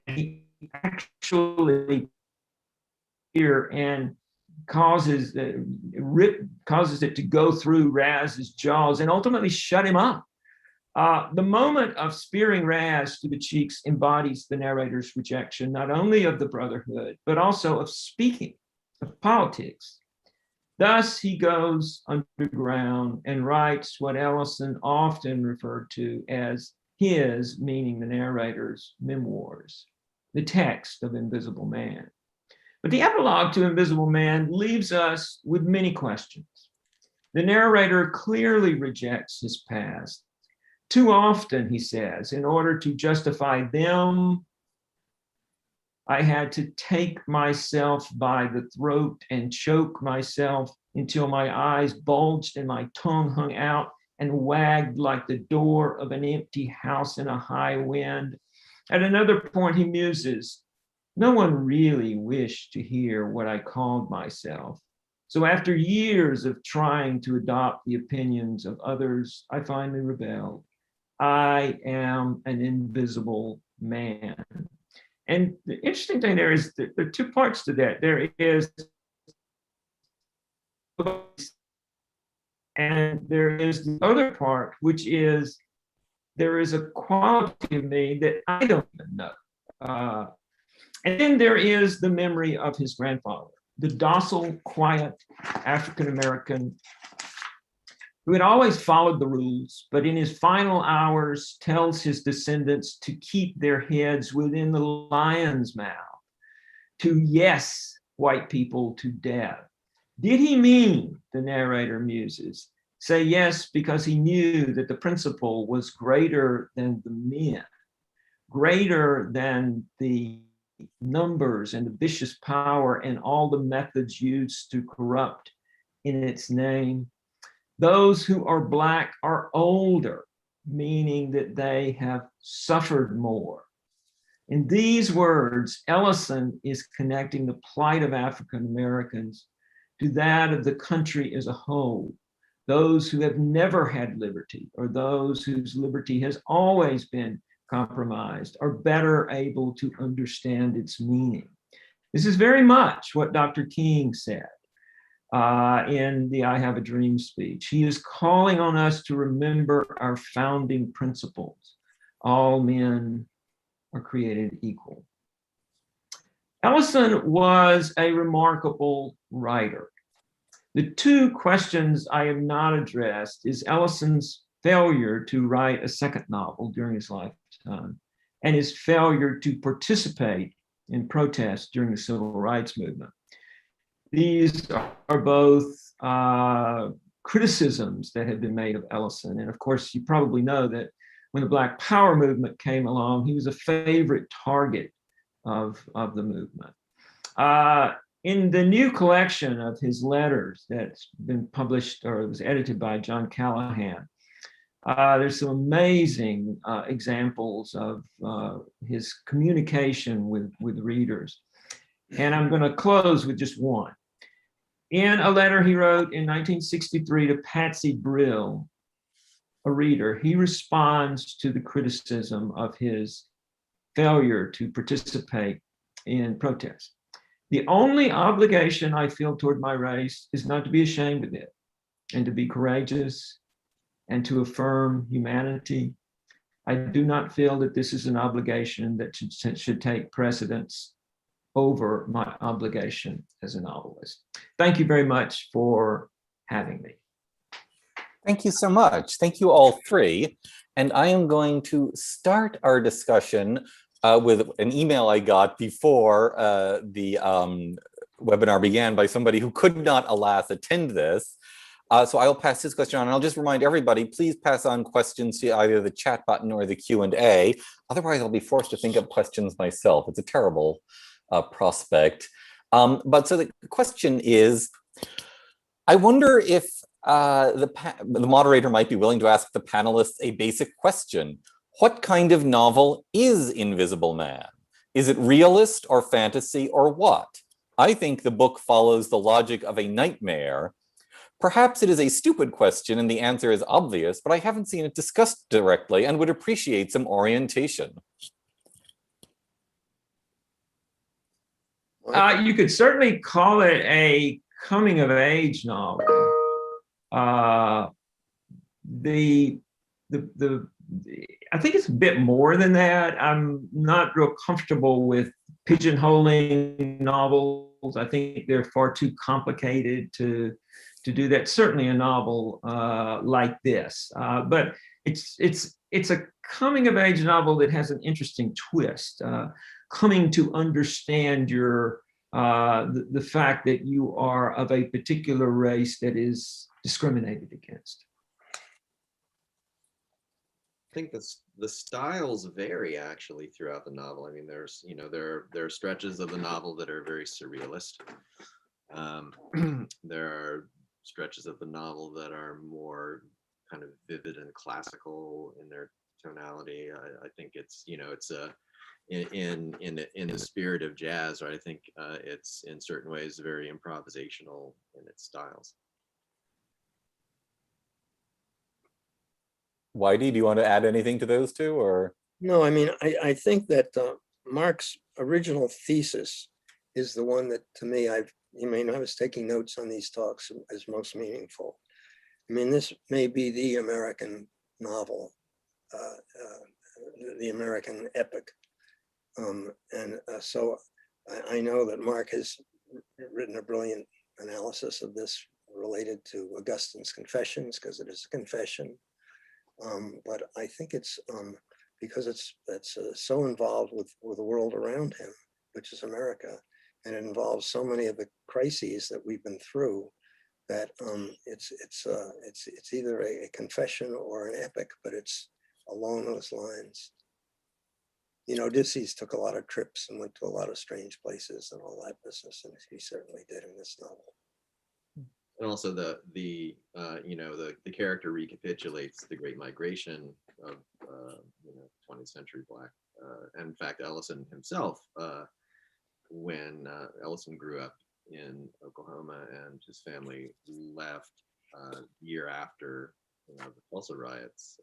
He actually here and causes it to go through Raz's jaws and ultimately shut him up. The moment of spearing Raz to the cheeks embodies the narrator's rejection, not only of the Brotherhood, but also of speaking, of politics. Thus, he goes underground and writes what Ellison often referred to as his, meaning the narrator's, memoirs, the text of Invisible Man. But the epilogue to Invisible Man leaves us with many questions. The narrator clearly rejects his past. Too often, he says, in order to justify them, I had to take myself by the throat and choke myself until my eyes bulged and my tongue hung out and wagged like the door of an empty house in a high wind. At another point, he muses, "No one really wished to hear what I called myself. So after years of trying to adopt the opinions of others, I finally rebelled. I am an invisible man." And the interesting thing there is that there are two parts to that. There is, and there is the other part, which is there is a quality of me that I don't even know. And then there is the memory of his grandfather, the docile, quiet African-American who had always followed the rules, but in his final hours tells his descendants to keep their heads within the lion's mouth, to yes white people to death. Did he mean, the narrator muses, say yes because he knew that the principle was greater than the men, greater than the numbers and the vicious power and all the methods used to corrupt in its name? Those who are Black are older, meaning that they have suffered more. In these words, Ellison is connecting the plight of African Americans to that of the country as a whole, those who have never had liberty or those whose liberty has always been compromised are better able to understand its meaning. This is very much what Dr. King said in the I Have a Dream speech. He is calling on us to remember our founding principles. All men are created equal. Ellison was a remarkable writer. The two questions I have not addressed is Ellison's failure to write a second novel during his lifetime and his failure to participate in protest during the Civil Rights Movement. These are both criticisms that have been made of Ellison. And of course, you probably know that when the Black Power movement came along, he was a favorite target of the movement. In the new collection of his letters that's been published or was edited by John Callahan, there's some amazing examples of his communication with readers. And I'm going to close with just one. In a letter he wrote in 1963 to Patsy Brill, a reader, he responds to the criticism of his failure to participate in protest. The only obligation I feel toward my race is not to be ashamed of it, and to be courageous, and to affirm humanity. I do not feel that this is an obligation that should take precedence over my obligation as a novelist. Thank you very much for having me. Thank you so much. Thank you all three. And I am going to start our discussion with an email I got before the webinar began by somebody who could not, alas, attend this. So I'll pass this question on, and I'll just remind everybody, please pass on questions to either the chat button or the Q&A. Otherwise, I'll be forced to think of questions myself. It's a terrible prospect. But so the question is, I wonder if the moderator might be willing to ask the panelists a basic question. What kind of novel is Invisible Man? Is it realist or fantasy or what? I think the book follows the logic of a nightmare. Perhaps it is a stupid question and the answer is obvious, but I haven't seen it discussed directly and would appreciate some orientation. You could certainly call it a coming of age novel. I think it's a bit more than that. I'm not real comfortable with pigeonholing novels. I think they're far too complicated to do that. Certainly a novel like this, but it's a coming of age novel that has an interesting twist. Coming to understand your the fact that you are of a particular race that is discriminated against. I think the styles vary actually throughout the novel. I mean, there's, you know, there are stretches of the novel that are very surrealist. There are stretches of the novel that are more kind of vivid and classical in their tonality. I think it's, you know, it's in the spirit of jazz, right? I think it's in certain ways very improvisational in its styles. Whitey, do you want to add anything to those two, or? No, I mean, I think that Mark's original thesis is the one that, to me, I was taking notes on these talks as most meaningful. I mean, this may be the American novel, the American epic. So I know that Mark has written a brilliant analysis of this related to Augustine's Confessions, because it is a confession. But I think it's because it's so involved with the world around him, which is America, and it involves so many of the crises that we've been through, that it's either a confession or an epic, but it's along those lines. You know, Odysseus took a lot of trips and went to a lot of strange places and all that business, and he certainly did in this novel. And also the character recapitulates the Great Migration of 20th century Black. And in fact, Ellison himself, when Ellison grew up in Oklahoma and his family left year after the Tulsa riots,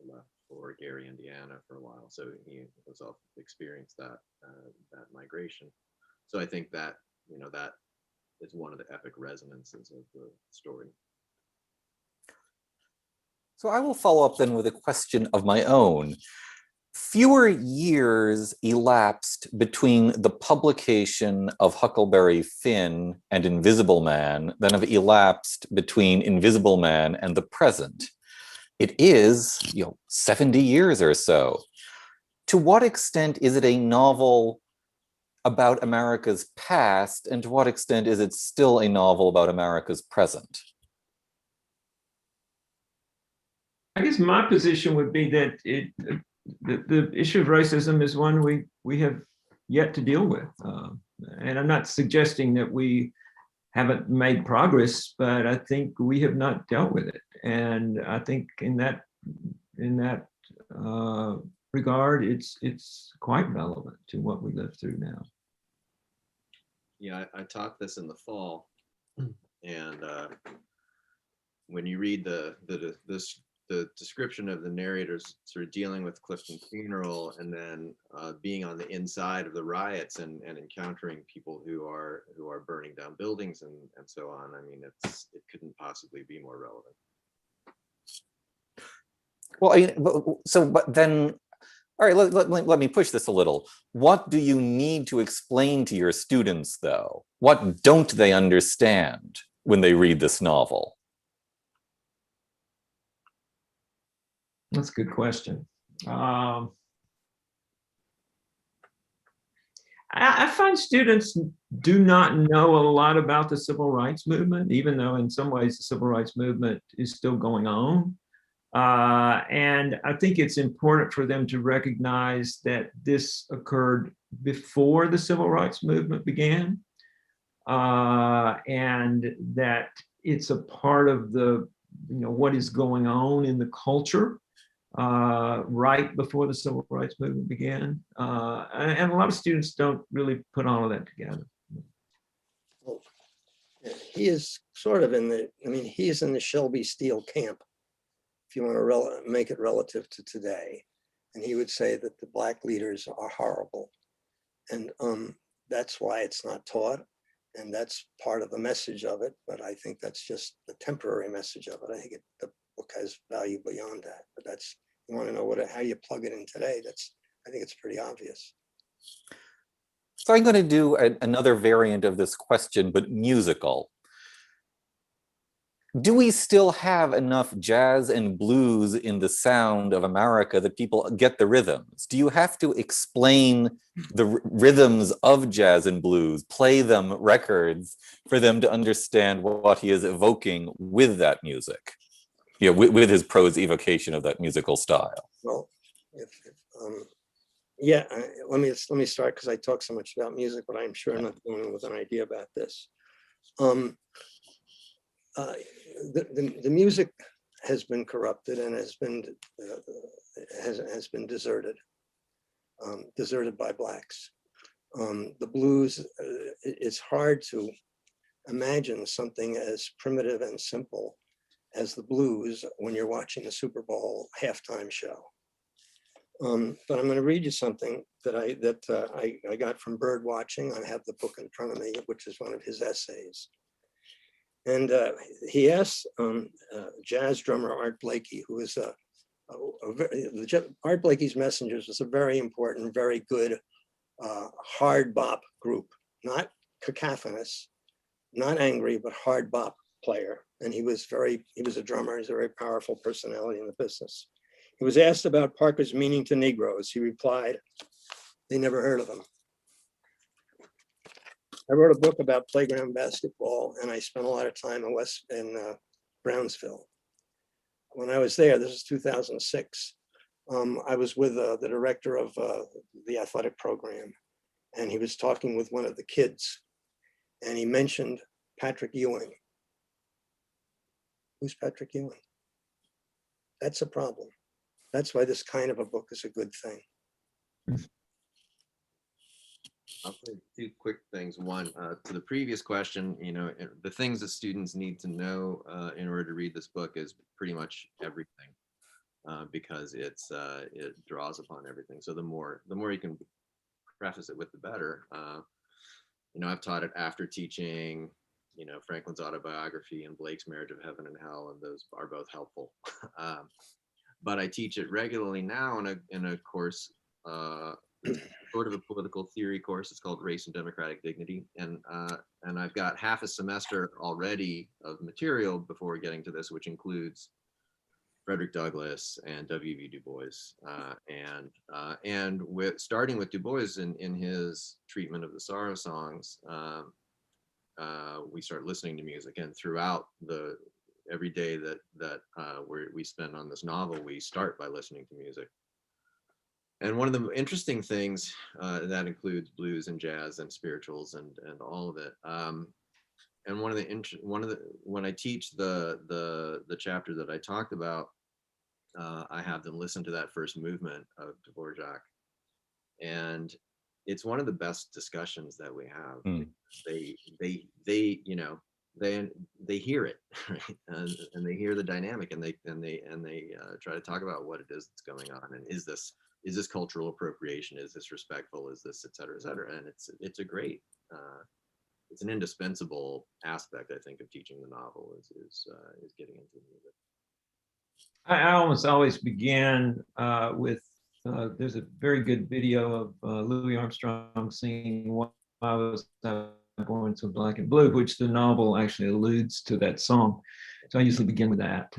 left for Gary, Indiana for a while. So he himself experienced that migration. So I think that that is one of the epic resonances of the story. So I will follow up then with a question of my own. Fewer years elapsed between the publication of Huckleberry Finn and Invisible Man than have elapsed between Invisible Man and the present. It is, 70 years or so. To what extent is it a novel about America's past, and to what extent is it still a novel about America's present? I guess my position would be that the issue of racism is one we have yet to deal with. And I'm not suggesting that we haven't made progress, but I think we have not dealt with it. And I think in that regard, it's quite relevant to what we live through now. Yeah, I taught this in the fall, and when you read the description of the narrators sort of dealing with Clifton's funeral, and then being on the inside of the riots and encountering people who are burning down buildings and so on, I mean, it couldn't possibly be more relevant. Well, but then, all right, let me push this a little. What do you need to explain to your students, though? What don't they understand when they read this novel? That's a good question. I find students do not know a lot about the civil rights movement, even though in some ways the civil rights movement is still going on. And I think it's important for them to recognize that this occurred before the civil rights movement began, and that it's a part of the, what is going on in the culture right before the civil rights movement began. And a lot of students don't really put all of that together. Well, he is sort of he is in the Shelby Steele camp, if you want to make it relative to today. And he would say that the Black leaders are horrible. And that's why it's not taught. And that's part of the message of it. But I think that's just the temporary message of it. I think the book has value beyond that. But that's, you want to know how you plug it in today, I think it's pretty obvious. So I'm going to do another variant of this question, but musical. Do we still have enough jazz and blues in the sound of America that people get the rhythms? Do you have to explain the rhythms of jazz and blues, play them records for them to understand what he is evoking with that music? With his prose evocation of that musical style. Well, let me start, because I talk so much about music, but I'm sure I'm not going in with an idea about this. The music has been corrupted and has been deserted by Blacks. The blues, it's hard to imagine something as primitive and simple as the blues when you're watching a Super Bowl halftime show. But I'm going to read you something that I got from bird watching. I have the book in front of me, which is one of his essays. And he asked jazz drummer Art Blakey, who is Art Blakey's Messengers was a very important, very good hard bop group, not cacophonous, not angry, but hard bop player. And he was a drummer. He's a very powerful personality in the business. He was asked about Parker's meaning to Negroes. He replied, "They never heard of him." I wrote a book about playground basketball, and I spent a lot of time in Brownsville. When I was there, this is 2006, I was with the director of the athletic program, and he was talking with one of the kids, and he mentioned Patrick Ewing. Who's Patrick Ewing? That's a problem. That's why this kind of a book is a good thing. I'll say two quick things. One, to the previous question, the things that students need to know in order to read this book is pretty much everything, because it draws upon everything. So the more you can preface it with, the better. I've taught it after teaching, Franklin's Autobiography and Blake's Marriage of Heaven and Hell, and those are both helpful. But I teach it regularly now in a course, sort of a political theory course. It's called Race and Democratic Dignity, and I've got half a semester already of material before getting to this, which includes Frederick Douglass and W.B. Du Bois, and starting with Du Bois in his treatment of the sorrow songs. We start listening to music, and throughout every day that we spend on this novel, we start by listening to music. And one of the interesting things that includes blues and jazz and spirituals and all of it. And when I teach the chapter that I talked about, I have them listen to that first movement of Dvorak, and it's one of the best discussions that we have. They you know, they hear it, right? And they hear the dynamic, and they try to talk about what it is that's going on, and is this cultural appropriation, is this respectful, is this et cetera, and it's a great it's an indispensable aspect, I think, of teaching the novel is getting into music. I almost always begin with there's a very good video of Louis Armstrong singing "Why Was I Born So Black and Blue," which the novel actually alludes to that song. So I usually begin with that,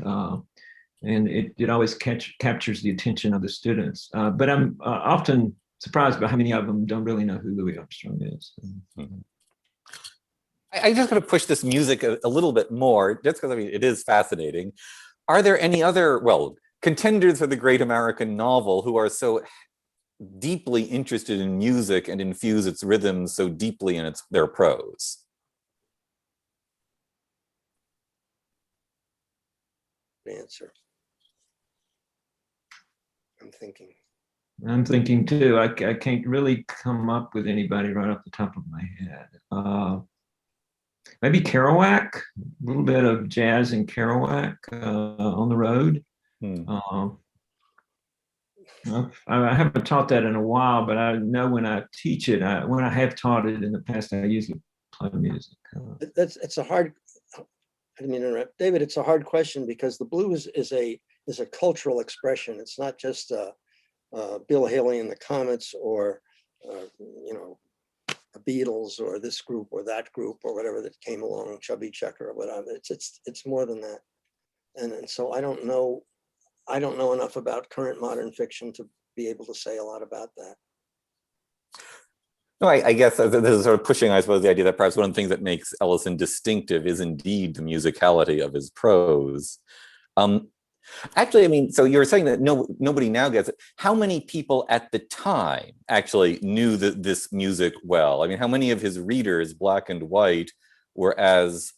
and it always captures the attention of the students. But I'm often surprised by how many of them don't really know who Louis Armstrong is. I just going to push this music a little bit more, just because I mean it is fascinating. Are there any other, well, contenders for the great American novel who are so deeply interested in music and infuse its rhythms so deeply in their prose? Answer. I'm thinking too. I can't really come up with anybody right off the top of my head. Maybe Kerouac, a little bit of jazz and Kerouac on the road. I haven't taught that in a while, but I know when I teach it, when I have taught it in the past, I usually play music. It's a hard, I didn't mean to interrupt, David, it's a hard question because the blues is a cultural expression. It's not just Bill Haley and the Comets or, you know, the Beatles or this group or that group or whatever that came along, Chubby Checker or whatever. It's more than that. And so I don't know enough about current modern fiction to be able to say a lot about that. No, I guess this is sort of pushing, I suppose, the idea that perhaps one of the things that makes Ellison distinctive is indeed the musicality of his prose. Actually, I mean, so you're saying that nobody now gets it. How many people at the time actually knew this music well? I mean, how many of his readers, black and white, were as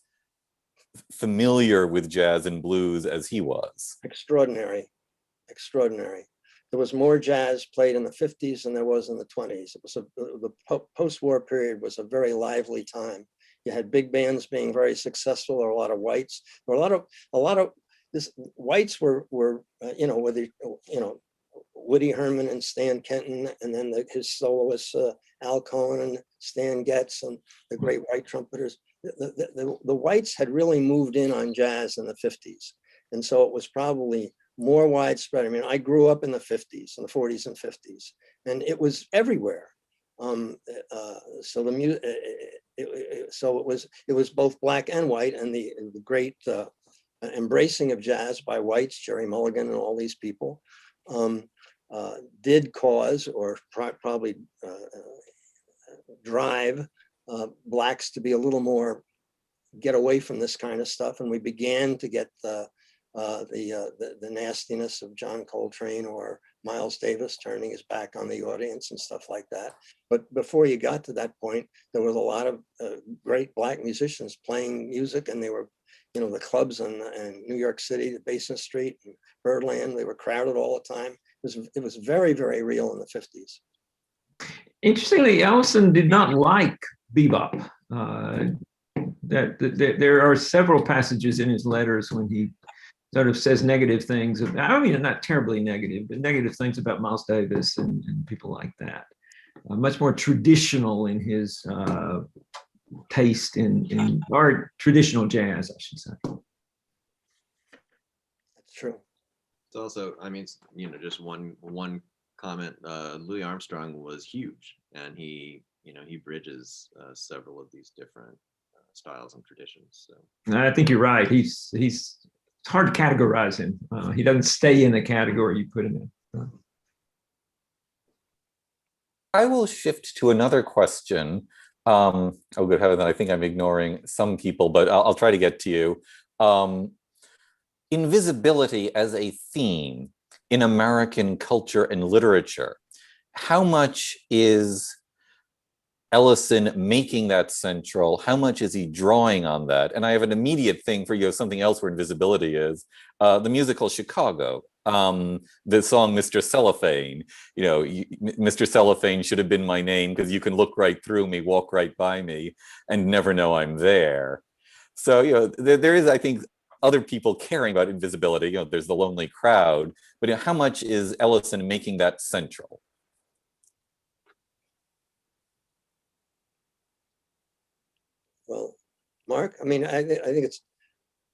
familiar with jazz and blues as he was? Extraordinary. There was more jazz played in the 50s than there was in the 20s. It was the post-war period was a very lively time. You had big bands being very successful. There were a lot of whites. There were a lot of whites were you know, whether you know, Woody Herman and Stan Kenton, and then his soloists Al Cohen and Stan Getz and the great white trumpeters. The whites had really moved in on jazz in the 50s, and so it was probably more widespread. I mean, I grew up in the 50s, in the 40s and 50s, and it was everywhere. So the music, so it was both black and white, and the great embracing of jazz by whites, Jerry Mulligan and all these people, did cause or probably drive blacks to be a little more, get away from this kind of stuff, and we began to get the nastiness of John Coltrane or Miles Davis turning his back on the audience and stuff like that. But before you got to that point, there was a lot of great black musicians playing music, and they were, you know, the clubs in New York City, the Basin Street and Birdland, they were crowded all the time. It was very, very real in the 50s. Interestingly, Ellison did not like bebop. There are several passages in his letters when he sort of says negative things. I mean, not terribly negative, but negative things about Miles Davis and people like that. Much more traditional in his taste in or traditional jazz, I should say. That's true. It's also, I mean, you know, just one comment. Louis Armstrong was huge, and he bridges several of these different styles and traditions. So I think you're right. He's it's hard to categorize him. He doesn't stay in the category you put him in. I will shift to another question. Oh, good heavens, I think I'm ignoring some people, but I'll try to get to you. Invisibility as a theme in American culture and literature. how much is Ellison making that central? How much is he drawing on that? And I have an immediate thing for you, something else where invisibility is, the musical Chicago. The song Mr. Cellophane, Mr. Cellophane should have been my name because you can look right through me, walk right by me, and never know I'm there. So, there is, I think, other people caring about invisibility. There's the lonely crowd, but how much is Ellison making that central? Well, Mark, I mean, I think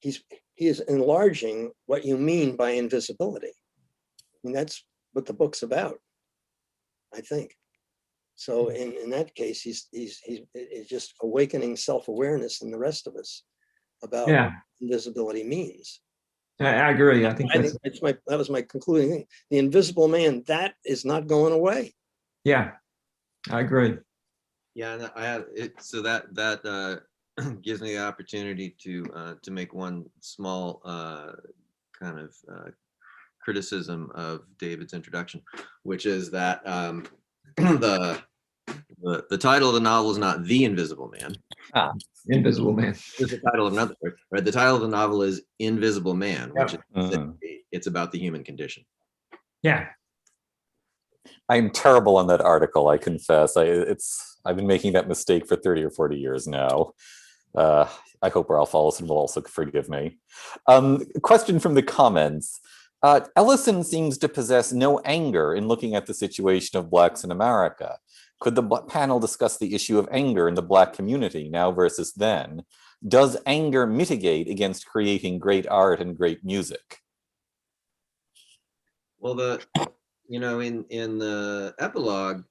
he is enlarging what you mean by invisibility. I mean, that's what the book's about, I think. So in that case, he's just awakening self-awareness in the rest of us about what invisibility means. I agree. I think that was my concluding thing. The invisible man, that is not going away. Yeah, I agree. Yeah, and I have it. So that gives me the opportunity to make one small kind of criticism of David's introduction, which is that the title of the novel is not The Invisible Man. Invisible Man. It's the title of another, right? The title of the novel is Invisible Man, which is it's about the human condition. Yeah. I'm terrible on that article, I confess. I've been making that mistake for 30 or 40 years now. I hope Ralph Ellison will also forgive me. Question from the comments. Ellison seems to possess no anger in looking at the situation of Blacks in America. Could the panel discuss the issue of anger in the Black community now versus then? Does anger mitigate against creating great art and great music? Well, in the epilogue,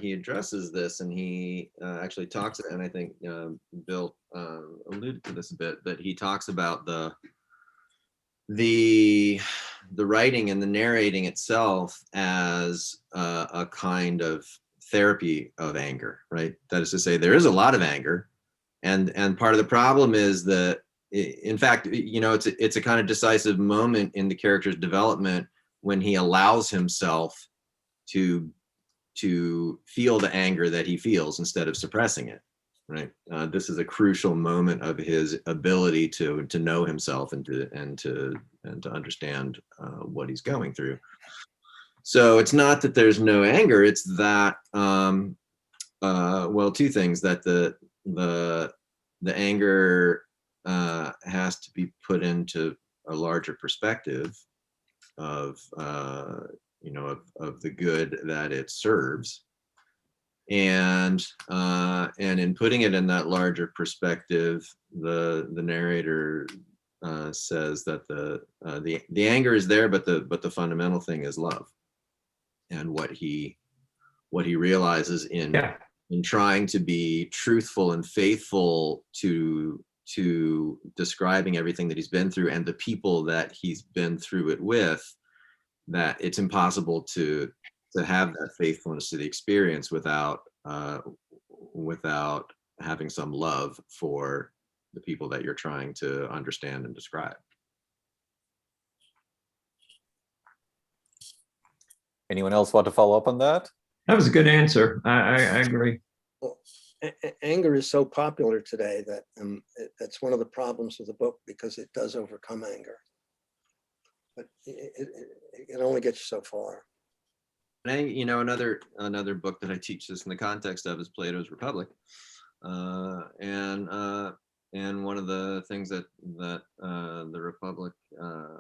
he addresses this, and he actually talks, and I think Bill alluded to this a bit, but he talks about the writing and the narrating itself as a kind of therapy of anger, right? That is to say, there is a lot of anger, and part of the problem is that, in fact, it's a kind of decisive moment in the character's development when he allows himself to feel the anger that he feels instead of suppressing it, right? This is a crucial moment of his ability to know himself and to understand what he's going through. So it's not that there's no anger; it's that two things: that the anger has to be put into a larger perspective of the good that it serves, and in putting it in that larger perspective, the narrator says that the anger is there, but the fundamental thing is love, and what he realizes in trying to be truthful and faithful to describing everything that he's been through and the people that he's been through it with, that it's impossible to have that faithfulness to the experience without having some love for the people that you're trying to understand and describe. Anyone else want to follow up on that? That was a good answer. I agree. Well, anger is so popular today that that's one of the problems of the book, because it does overcome anger. But it only gets you so far. And another book that I teach this in the context of is Plato's Republic, and one of the things that the Republic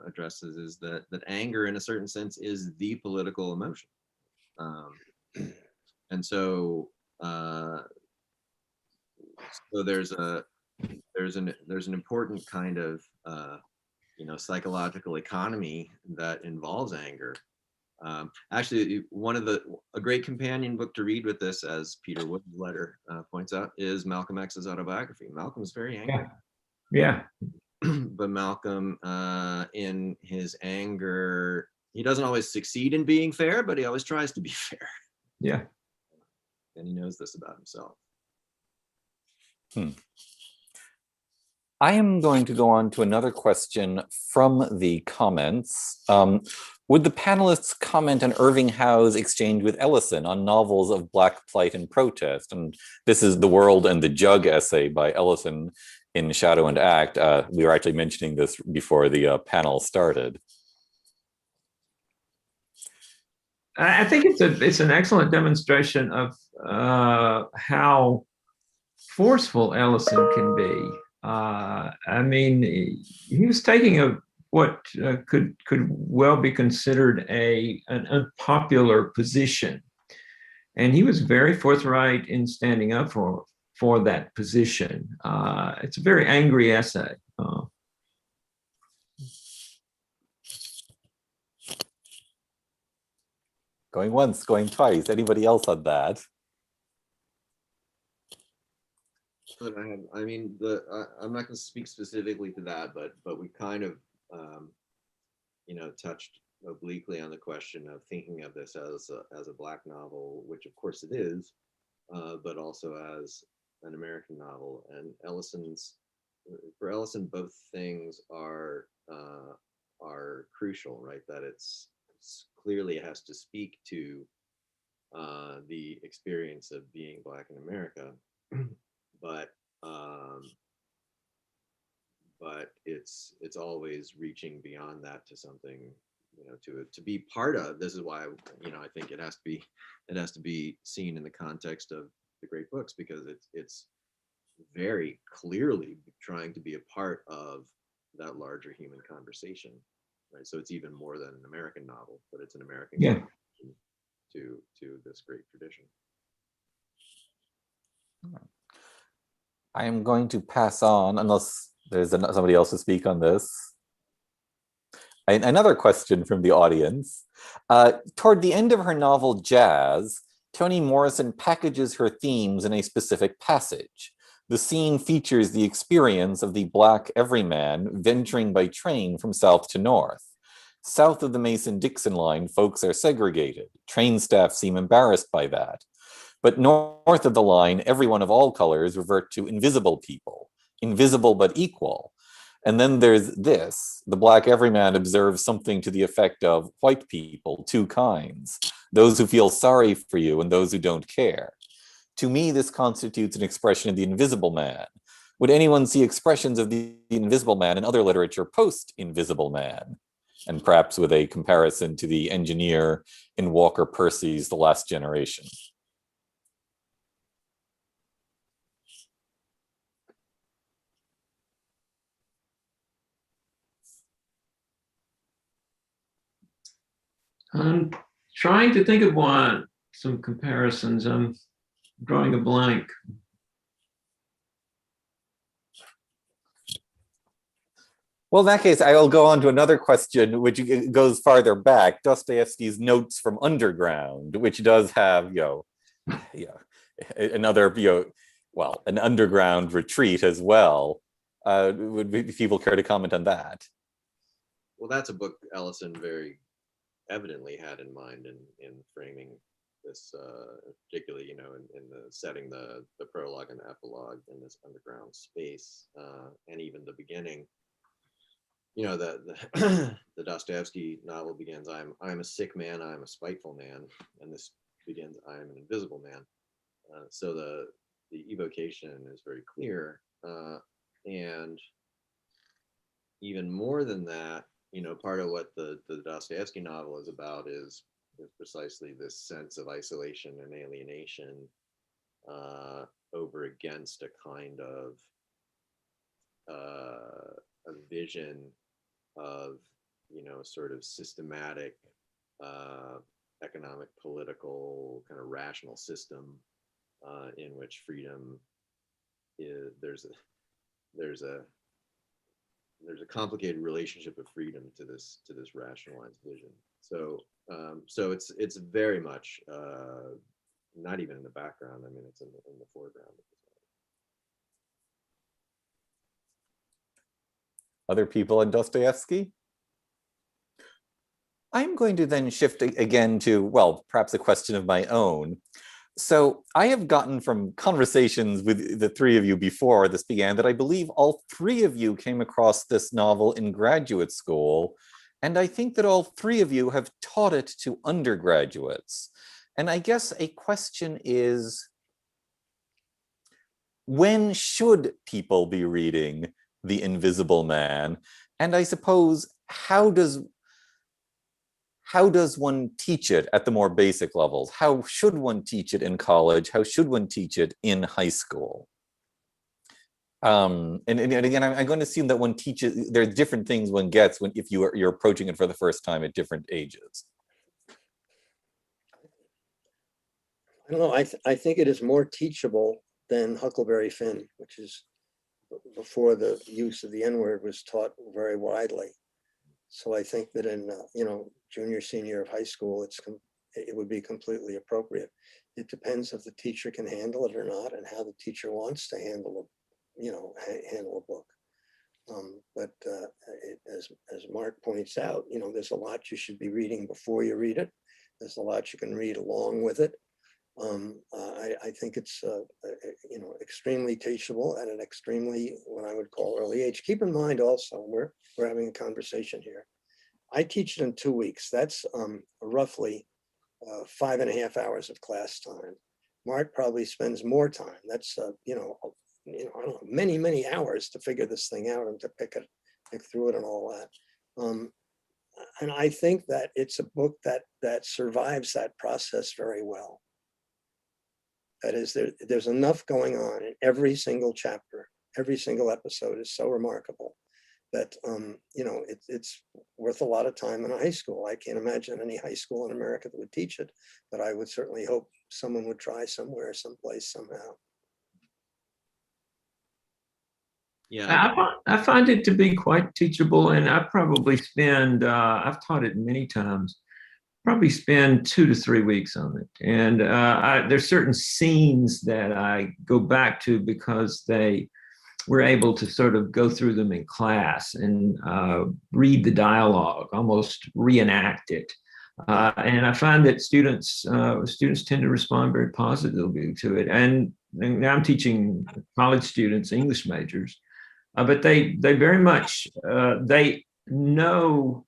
addresses is that anger, in a certain sense, is the political emotion, and so there's an important kind of psychological economy that involves anger. Actually, a great companion book to read with this, as Peter Wood's letter points out, is Malcolm X's Autobiography. Malcolm is very angry. Yeah. But Malcolm, in his anger, he doesn't always succeed in being fair, but he always tries to be fair. Yeah. And he knows this about himself. I am going to go on to another question from the comments. Would the panelists comment on Irving Howe's exchange with Ellison on novels of Black plight and protest? And this is The World and the Jug essay by Ellison in Shadow and Act. We were actually mentioning this before the panel started. I think it's an excellent demonstration of how forceful Ellison can be. I mean, he was taking what could well be considered an unpopular position, and he was very forthright in standing up for that position. It's a very angry essay. Going once, going twice. Anybody else on that? I mean, I'm not going to speak specifically to that, but we kind of, you know, touched obliquely on the question of thinking of this as a Black novel, which of course it is, but also as an American novel. And for Ellison, both things are crucial, right? That it's clearly has to speak to the experience of being Black in America. But it's always reaching beyond that to something, you know, to be part of. This is why, you know, I think it has to be seen in the context of the great books, because it's very clearly trying to be a part of that larger human conversation, right? So it's even more than an American novel, but it's an American contribution to this great tradition. I am going to pass on, unless there's somebody else to speak on this. Another question from the audience. Toward the end of her novel, Jazz, Toni Morrison packages her themes in a specific passage. The scene features the experience of the Black everyman venturing by train from south to north. South of the Mason-Dixon line, folks are segregated. Train staff seem embarrassed by that. But north of the line, everyone of all colors revert to invisible people, invisible but equal. And then there's this: the Black everyman observes something to the effect of white people, two kinds, those who feel sorry for you and those who don't care. To me, this constitutes an expression of the invisible man. Would anyone see expressions of the invisible man in other literature post-Invisible Man? And perhaps with a comparison to the engineer in Walker Percy's The Last Generation. I'm trying to think of some comparisons. I'm drawing a blank. Well, in that case, I will go on to another question, which goes farther back. Dostoevsky's Notes from Underground, which does have, another, an underground retreat as well. Would people care to comment on that? Well, that's a book Ellison very evidently had in mind in framing this, particularly, you know, in the setting the prologue and the epilogue in this underground space, and even the beginning. You know, the Dostoevsky novel begins, I'm a sick man, I'm a spiteful man, and this begins, I am an invisible man. So the evocation is very clear, and even more than that, you know, part of what the Dostoevsky novel is about is precisely this sense of isolation and alienation over against a kind of a vision of, you know, sort of systematic economic, political, kind of rational system in which freedom is, there's a complicated relationship of freedom to this rationalized vision. So it's very much not even in the background. I mean, it's in the foreground. Other people in Dostoevsky? I'm going to then shift again to, well, perhaps a question of my own. So I have gotten from conversations with the three of you before this began that I believe all three of you came across this novel in graduate school And I think that all three of you have taught it to undergraduates. And I guess a question is, when should people be reading The Invisible Man? And I suppose, how does one teach it at the more basic levels? How should one teach it in college? How should one teach it in high school? And again, I'm going to assume that one teaches, there are different things one gets if you're approaching it for the first time at different ages. I don't know. I think it is more teachable than Huckleberry Finn, which is before the use of the N-word was taught very widely. So I think that in junior, senior of high school, it would be completely appropriate. It depends if the teacher can handle it or not, and how the teacher wants to handle a book. But as Mark points out, there's a lot you should be reading before you read it. There's a lot you can read along with it. I think it's extremely teachable at an extremely, what I would call, early age. Keep in mind also, we're having a conversation here. I teach it in 2 weeks. That's roughly 5.5 hours of class time. Mark probably spends more time. That's I don't know, many hours to figure this thing out and to pick through it and all that. And I think that it's a book that survives that process very well. That is, there's enough going on in every single chapter. Every single episode is so remarkable that it's worth a lot of time in a high school. I can't imagine any high school in America that would teach it, but I would certainly hope someone would try somewhere, someplace, somehow. Yeah, I find it to be quite teachable, and I probably spend, I've taught it many times, probably spend 2 to 3 weeks on it. And there's certain scenes that I go back to because we're able to sort of go through them in class and read the dialogue, almost reenact it. And I find that students tend to respond very positively to it. And now I'm teaching college students, English majors, but they very much, they know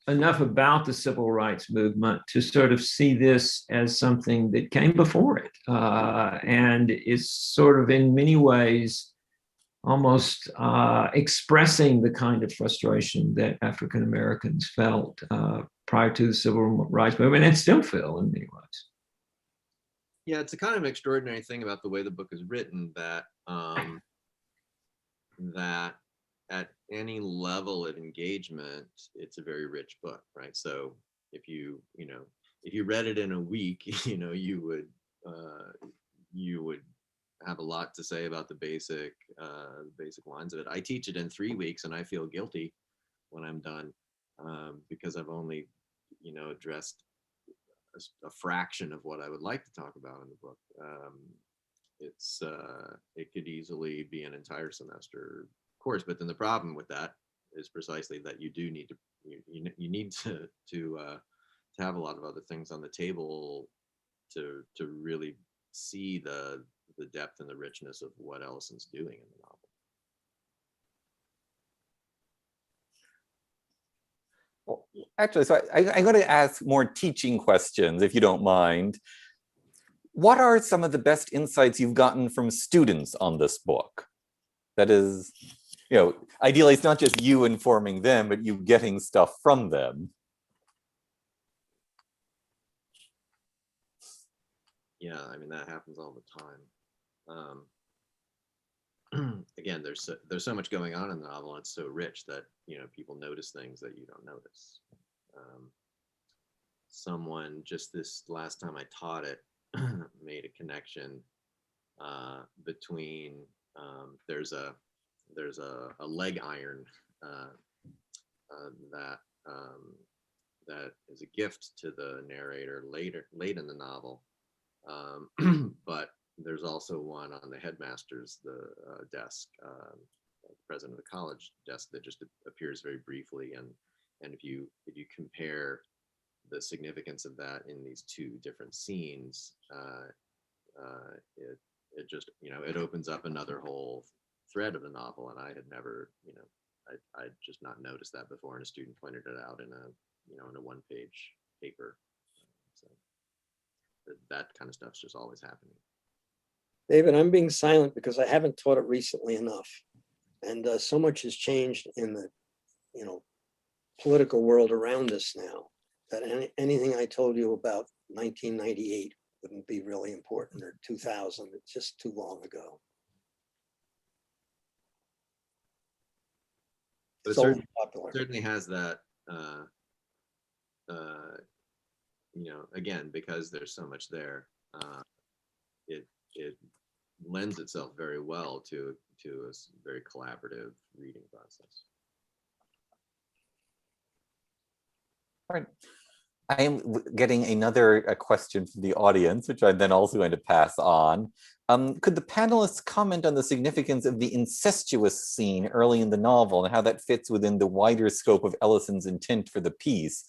enough about the civil rights movement to sort of see this as something that came before it, and is sort of in many ways almost expressing the kind of frustration that African Americans felt prior to the civil rights movement, and still feel in many ways. Yeah, it's a kind of extraordinary thing about the way the book is written that that at any level of engagement, it's a very rich book, right? So if you read it in a week, you would have a lot to say about the basic lines of it. I teach it in 3 weeks, and I feel guilty when I'm done because I've only, addressed a fraction of what I would like to talk about in the book. It could easily be an entire semester course, but then the problem with that is precisely that you do need to you need to have a lot of other things on the table to really see the depth and the richness of what Ellison's doing in the novel. Well, actually, so I'm going to ask more teaching questions, if you don't mind. What are some of the best insights you've gotten from students on this book? That is, ideally, it's not just you informing them, but you getting stuff from them. Yeah, I mean, that happens all the time. Again, there's so much going on in the novel, and it's so rich that people notice things that you don't notice. Someone just this last time I taught it made a connection between there's a leg iron that is a gift to the narrator late in the novel, but there's also one on the headmaster's desk, the president of the college desk, that just appears very briefly, and if you compare the significance of that in these 2 different scenes, it just it opens up another whole thread of the novel, and I had never I'd just not noticed that before, and a student pointed it out in a one-page paper. So that kind of stuff's just always happening. David, I'm being silent because I haven't taught it recently enough. And so much has changed in the, political world around us now that anything I told you about 1998 wouldn't be really important, or 2000. It's just too long ago. But It's only popular. certainly has that, again, because there's so much there, it lends itself very well to a very collaborative reading process. All right. I am getting another question from the audience, which I'm then also going to pass on. Could the panelists comment on the significance of the incestuous scene early in the novel and how that fits within the wider scope of Ellison's intent for the piece?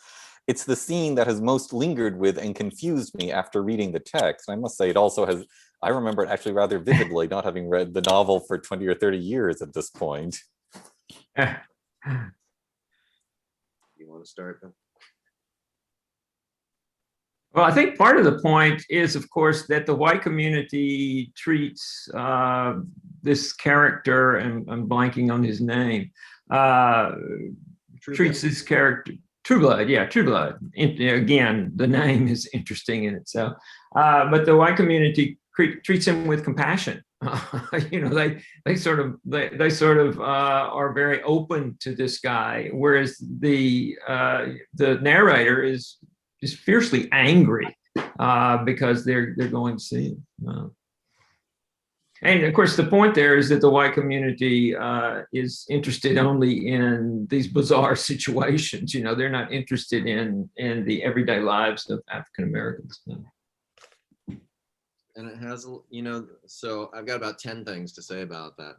It's the scene that has most lingered with and confused me after reading the text. I must say it also has, I remember it actually rather vividly, not having read the novel for 20 or 30 years at this point. You want to start, Bill? Well, I think part of the point is, of course, that the white community treats this character, and I'm blanking on his name, treats this character, Trueblood, yeah, Trueblood. Again, the name is interesting in itself. But the white community treats him with compassion. They sort of are very open to this guy, whereas the narrator is fiercely angry because they're going to see him. And of course, the point there is that the white community is interested only in these bizarre situations. They're not interested in the everyday lives of African Americans. And it has, so I've got about 10 things to say about that,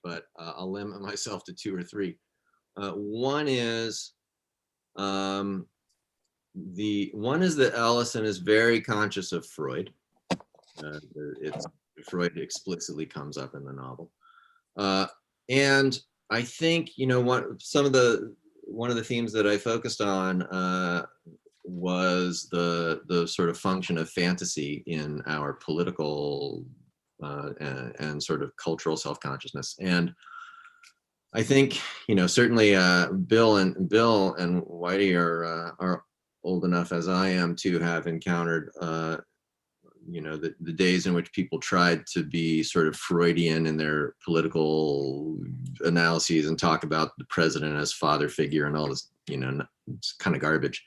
but I'll limit myself to 2 or 3. One is that Ellison is very conscious of Freud. Freud explicitly comes up in the novel, and I think one of the themes that I focused on was the sort of function of fantasy in our political and sort of cultural self-consciousness. And I think certainly Bill and Whitey are old enough as I am to have encountered the days in which people tried to be sort of Freudian in their political analyses and talk about the president as father figure and all this, it's kind of garbage.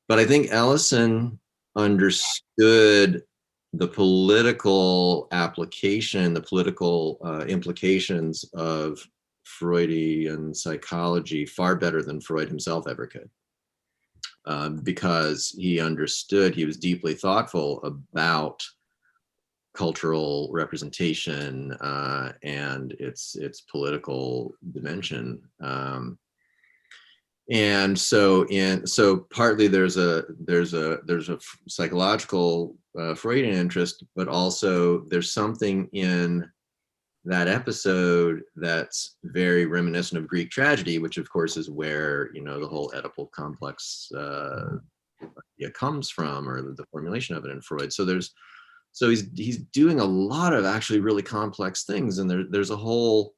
But I think Ellison understood the political application, the political implications of Freudian psychology far better than Freud himself ever could. Because he was deeply thoughtful about cultural representation and its political dimension. And so partly there's a psychological Freudian interest, but also there's something in that episode that's very reminiscent of Greek tragedy, which of course is where the whole Oedipal complex comes from, or the formulation of it in Freud. So he's doing a lot of actually really complex things, and there's a whole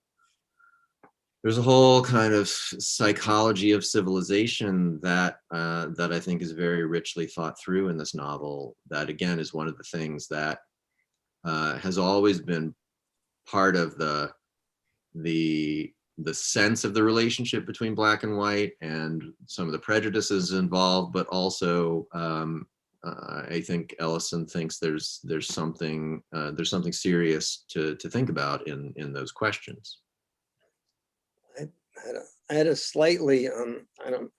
kind of psychology of civilization that I think is very richly thought through in this novel. That again is one of the things that has always been part of the sense of the relationship between black and white and some of the prejudices involved, but also I think Ellison thinks there's something serious to think about in those questions. I had a slightly I don't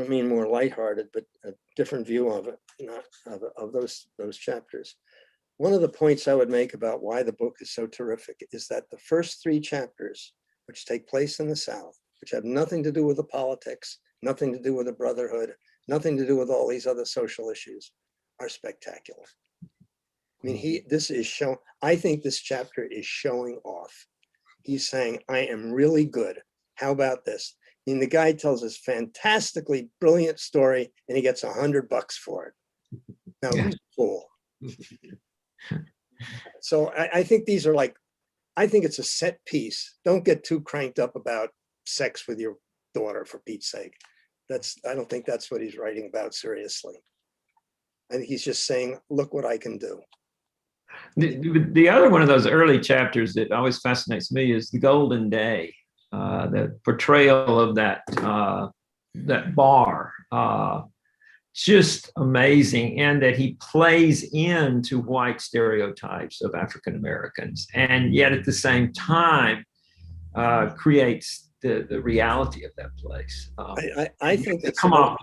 mean more lighthearted, but a different view of it, of those chapters. One of the points I would make about why the book is so terrific is that the first 3 chapters, which take place in the South, which have nothing to do with the politics, nothing to do with the brotherhood, nothing to do with all these other social issues, are spectacular. I mean, I think this chapter is showing off He's saying, I am really good. How about this? And the guy tells this fantastically brilliant story and he gets $100 for it. Now, who's a fool? So I think these are like, I think it's a set piece. Don't get too cranked up about sex with your daughter, for Pete's sake. I don't think that's what he's writing about seriously. I think he's just saying, look what I can do. The other one of those early chapters that always fascinates me is the Golden Day, the portrayal of that bar. Just amazing, and that he plays into white stereotypes of African Americans, and yet at the same time creates the reality of that place. I think that's come off.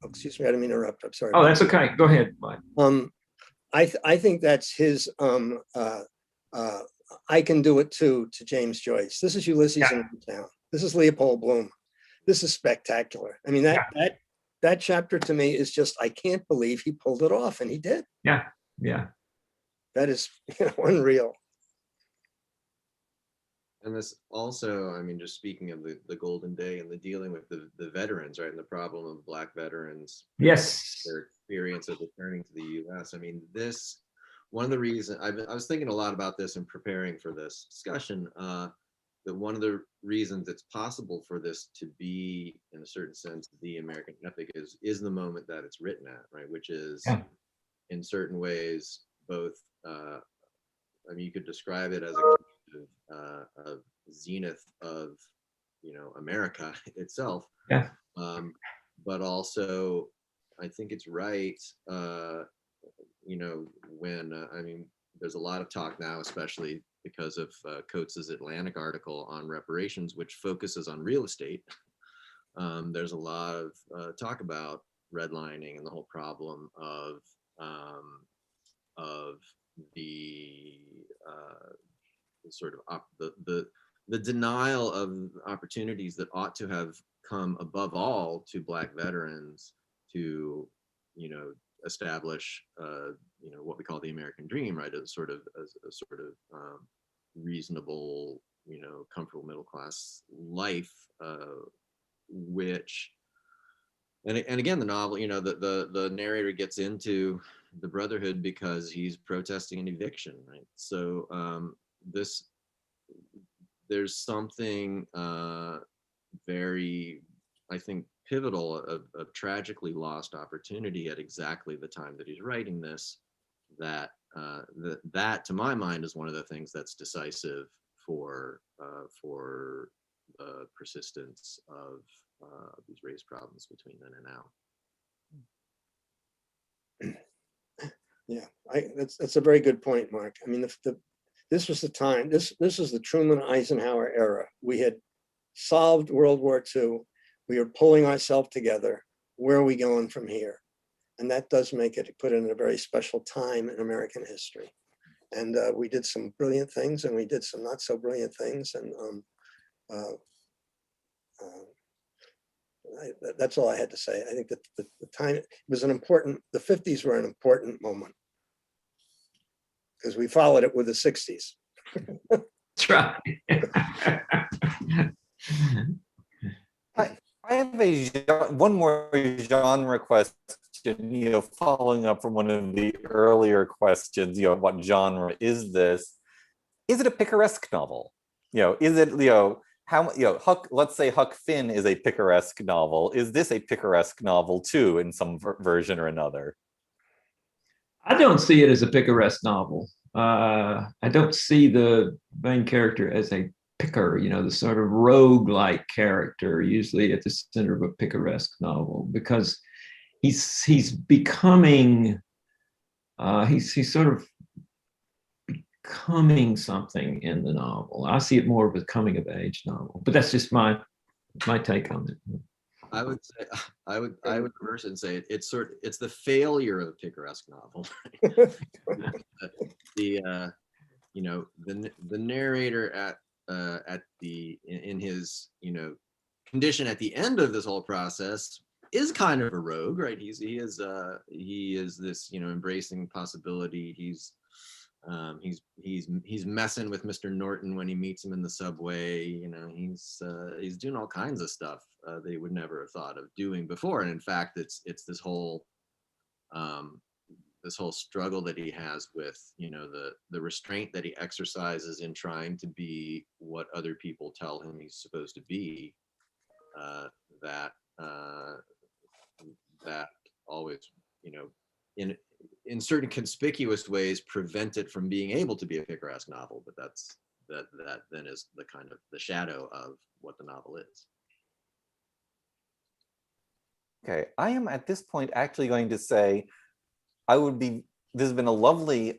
Excuse me, I didn't mean to interrupt. I'm sorry. Oh, that's okay. Go ahead, Mike. I think that's his I can do it too to James Joyce. This is Ulysses in Town. This is Leopold Bloom. This is spectacular. I mean, that chapter to me is just, I can't believe he pulled it off, and he did. Yeah. That is, unreal. And this also, I mean, just speaking of the Golden Day and the dealing with the veterans, right, and the problem of Black veterans. Yes. Their experience of returning to the U.S. I mean, this, one of the reasons, I was thinking a lot about this in preparing for this discussion, that one of the reasons it's possible for this to be, in a certain sense, the American epic is the moment that it's written at, right, which is in certain ways both, I mean, you could describe it as a zenith of, America itself. Yeah. But also, I think it's right, when, I mean, there's a lot of talk now, especially because of Coates's Atlantic article on reparations, which focuses on real estate. There's a lot of talk about redlining and the whole problem of the sort of the denial of opportunities that ought to have come above all to Black veterans to, establish, what we call the American dream, right? As a sort of reasonable, comfortable middle class life, which, and again, the novel, the narrator gets into the Brotherhood because he's protesting an eviction, right? So there's something very, I think, pivotal of tragically lost opportunity at exactly the time that he's writing this, that to my mind is one of the things that's decisive for the persistence of these race problems between then and now. Yeah, that's a very good point, Mark. I mean, this was the time. This is the Truman Eisenhower era. We had solved World War II. We were pulling ourselves together. Where are we going from here? And that does make it put in a very special time in American history. And we did some brilliant things, and we did some not so brilliant things. And that's all I had to say. I think that the time was an important. The 50s were an important moment because we followed it with the 60s. That's right. I have one more genre question, following up from one of the earlier questions, what genre is this? Is it a picaresque novel? Is it, Huck, let's say Huck Finn is a picaresque novel. Is this a picaresque novel too, in some version or another? I don't see it as a picaresque novel. I don't see the main character as a picker, the sort of rogue-like character, usually at the center of a picaresque novel, because he's becoming, he's sort of becoming something in the novel. I see it more of a coming of age novel, but that's just my take on it. I would say I would reverse it and say it's the failure of a picaresque novel. The narrator in his condition at the end of this whole process is kind of a rogue, right? He is this embracing possibility. He's He's messing with Mr. Norton when he meets him in the subway. You know, he's doing all kinds of stuff that he would never have thought of doing before. And in fact, it's this whole struggle that he has with, you know, the restraint that he exercises in trying to be what other people tell him he's supposed to be. That always, you know, in certain conspicuous ways prevent it from being able to be a picaresque novel, but that then is the kind of the shadow of what the novel is. Okay, I am at this point actually going to say this has been a lovely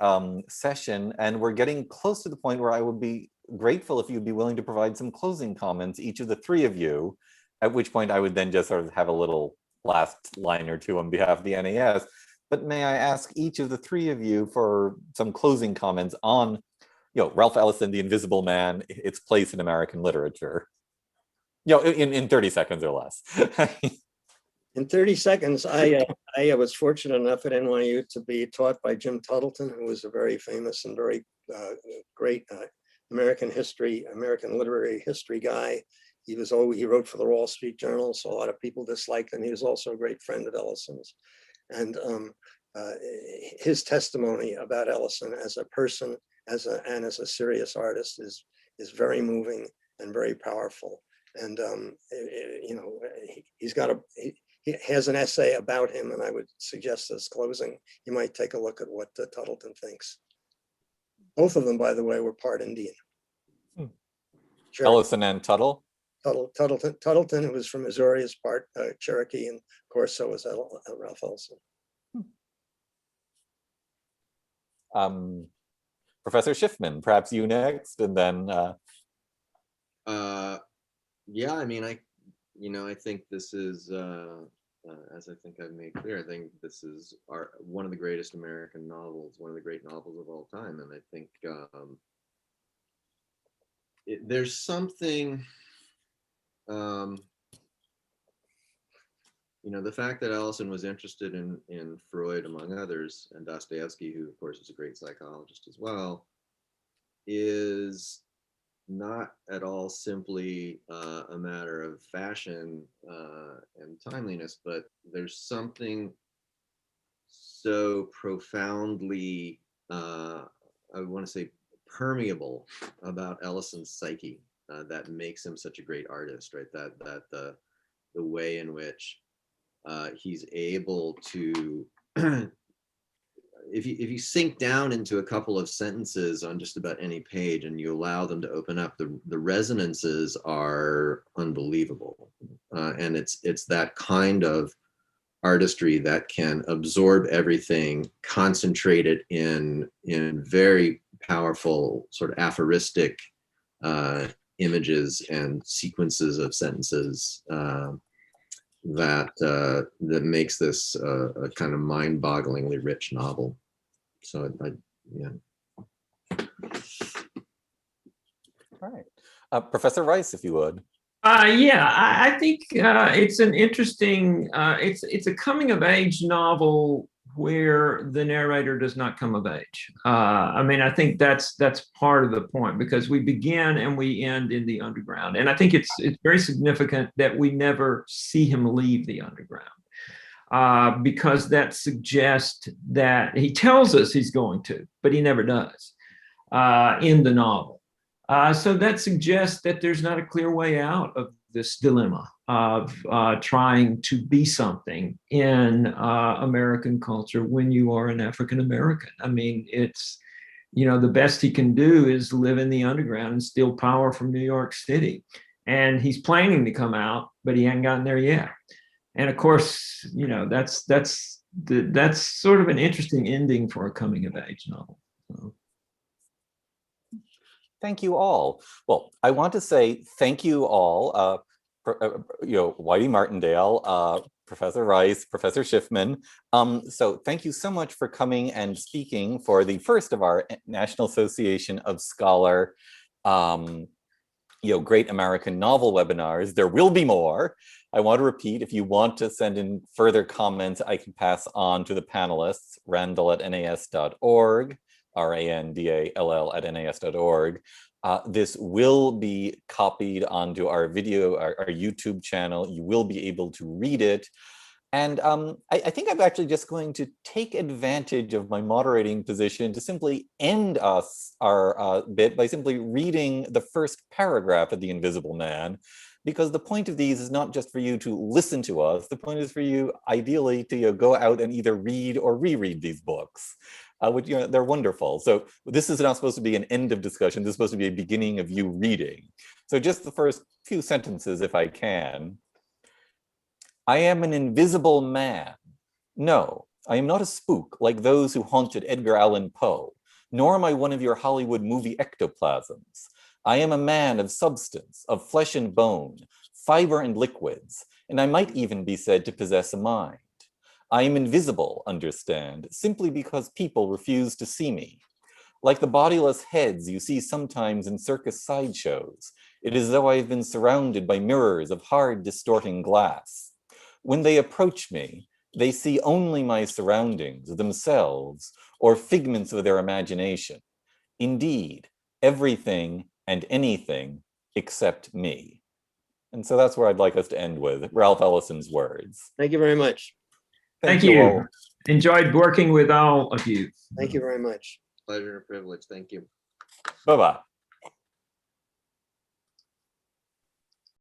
session, and we're getting close to the point where I would be grateful if you'd be willing to provide some closing comments, each of the three of you, at which point I would then just sort of have a little last line or two on behalf of the NAS. But may I ask each of the three of you for some closing comments on, you know, Ralph Ellison, The Invisible Man, its place in American literature? You know, in 30 seconds or less. In 30 seconds, I was fortunate enough at NYU to be taught by Jim Tuttleton, who was a very famous and very great American literary history guy. He wrote for the Wall Street Journal, so a lot of people disliked him. He was also a great friend of Ellison's. And his testimony about Ellison as a person, as a serious artist is very moving and very powerful. And you know, he has an essay about him, and I would suggest as closing, you might take a look at what Tuttleton thinks. Both of them, by the way, were part Indian. Ellison and Tuttle? Tuttleton, who was from Missouri, is part Cherokee, and of course, so was Ralph Ellison. Professor Shiffman, perhaps you next, and then. Yeah, I mean, I think this is, as I think I've made clear, I think this is one of the greatest American novels, one of the great novels of all time, and I think there's something. You know, the fact that Ellison was interested in Freud, among others, and Dostoevsky, who of course is a great psychologist as well, is not at all simply a matter of fashion and timeliness, but there's something so profoundly, I want to say, permeable about Ellison's psyche that makes him such a great artist, right? That the way in which he's able to, if you sink down into a couple of sentences on just about any page and you allow them to open up, the resonances are unbelievable. And it's that kind of artistry that can absorb everything, concentrate it in very powerful sort of aphoristic images and sequences of sentences that makes this a kind of mind-bogglingly rich novel. So yeah. All right, Professor Rice, if you would. Yeah, I think it's an interesting. It's a coming of age novel where the narrator does not come of age. I mean, I think that's part of the point, because we begin and we end in the underground, and I think it's very significant that we never see him leave the underground, because that suggests that he tells us he's going to, but he never does in the novel. So that suggests that there's not a clear way out of this dilemma of trying to be something in American culture when you are an African American. I mean, it's, you know, the best he can do is live in the underground and steal power from New York City. And he's planning to come out, but he ain't gotten there yet. And of course, you know, that's sort of an interesting ending for a coming of age novel. So. Thank you all. Well, I want to say thank you all, you know, Whitey Martindale, Professor Rice, Professor Shiffman. So thank you so much for coming and speaking for the first of our National Association of Scholar, you know, Great American Novel webinars. There will be more. I want to repeat, if you want to send in further comments, I can pass on to the panelists, Randall at nas.org. randall@nas.org. This will be copied onto our video, our YouTube channel. You will be able to read it. And I think I'm actually just going to take advantage of my moderating position to simply end our bit by simply reading the first paragraph of The Invisible Man, because the point of these is not just for you to listen to us. The point is for you, ideally, to go out and either read or reread these books, which, they're wonderful. So this is not supposed to be an end of discussion. This is supposed to be a beginning of you reading. So just the first few sentences, if I can. I am an invisible man. No, I am not a spook like those who haunted Edgar Allan Poe, nor am I one of your Hollywood movie ectoplasms. I am a man of substance, of flesh and bone, fiber and liquids, and I might even be said to possess a mind. I am invisible, understand, simply because people refuse to see me. Like the bodiless heads you see sometimes in circus sideshows, it is as though I have been surrounded by mirrors of hard, distorting glass. When they approach me, they see only my surroundings, themselves, or figments of their imagination. Indeed, everything and anything except me. And so that's where I'd like us to end with Ralph Ellison's words. Thank you very much. Thank you. all. Enjoyed working with all of you. Thank you very much. Pleasure and privilege. Thank you. Bye-bye.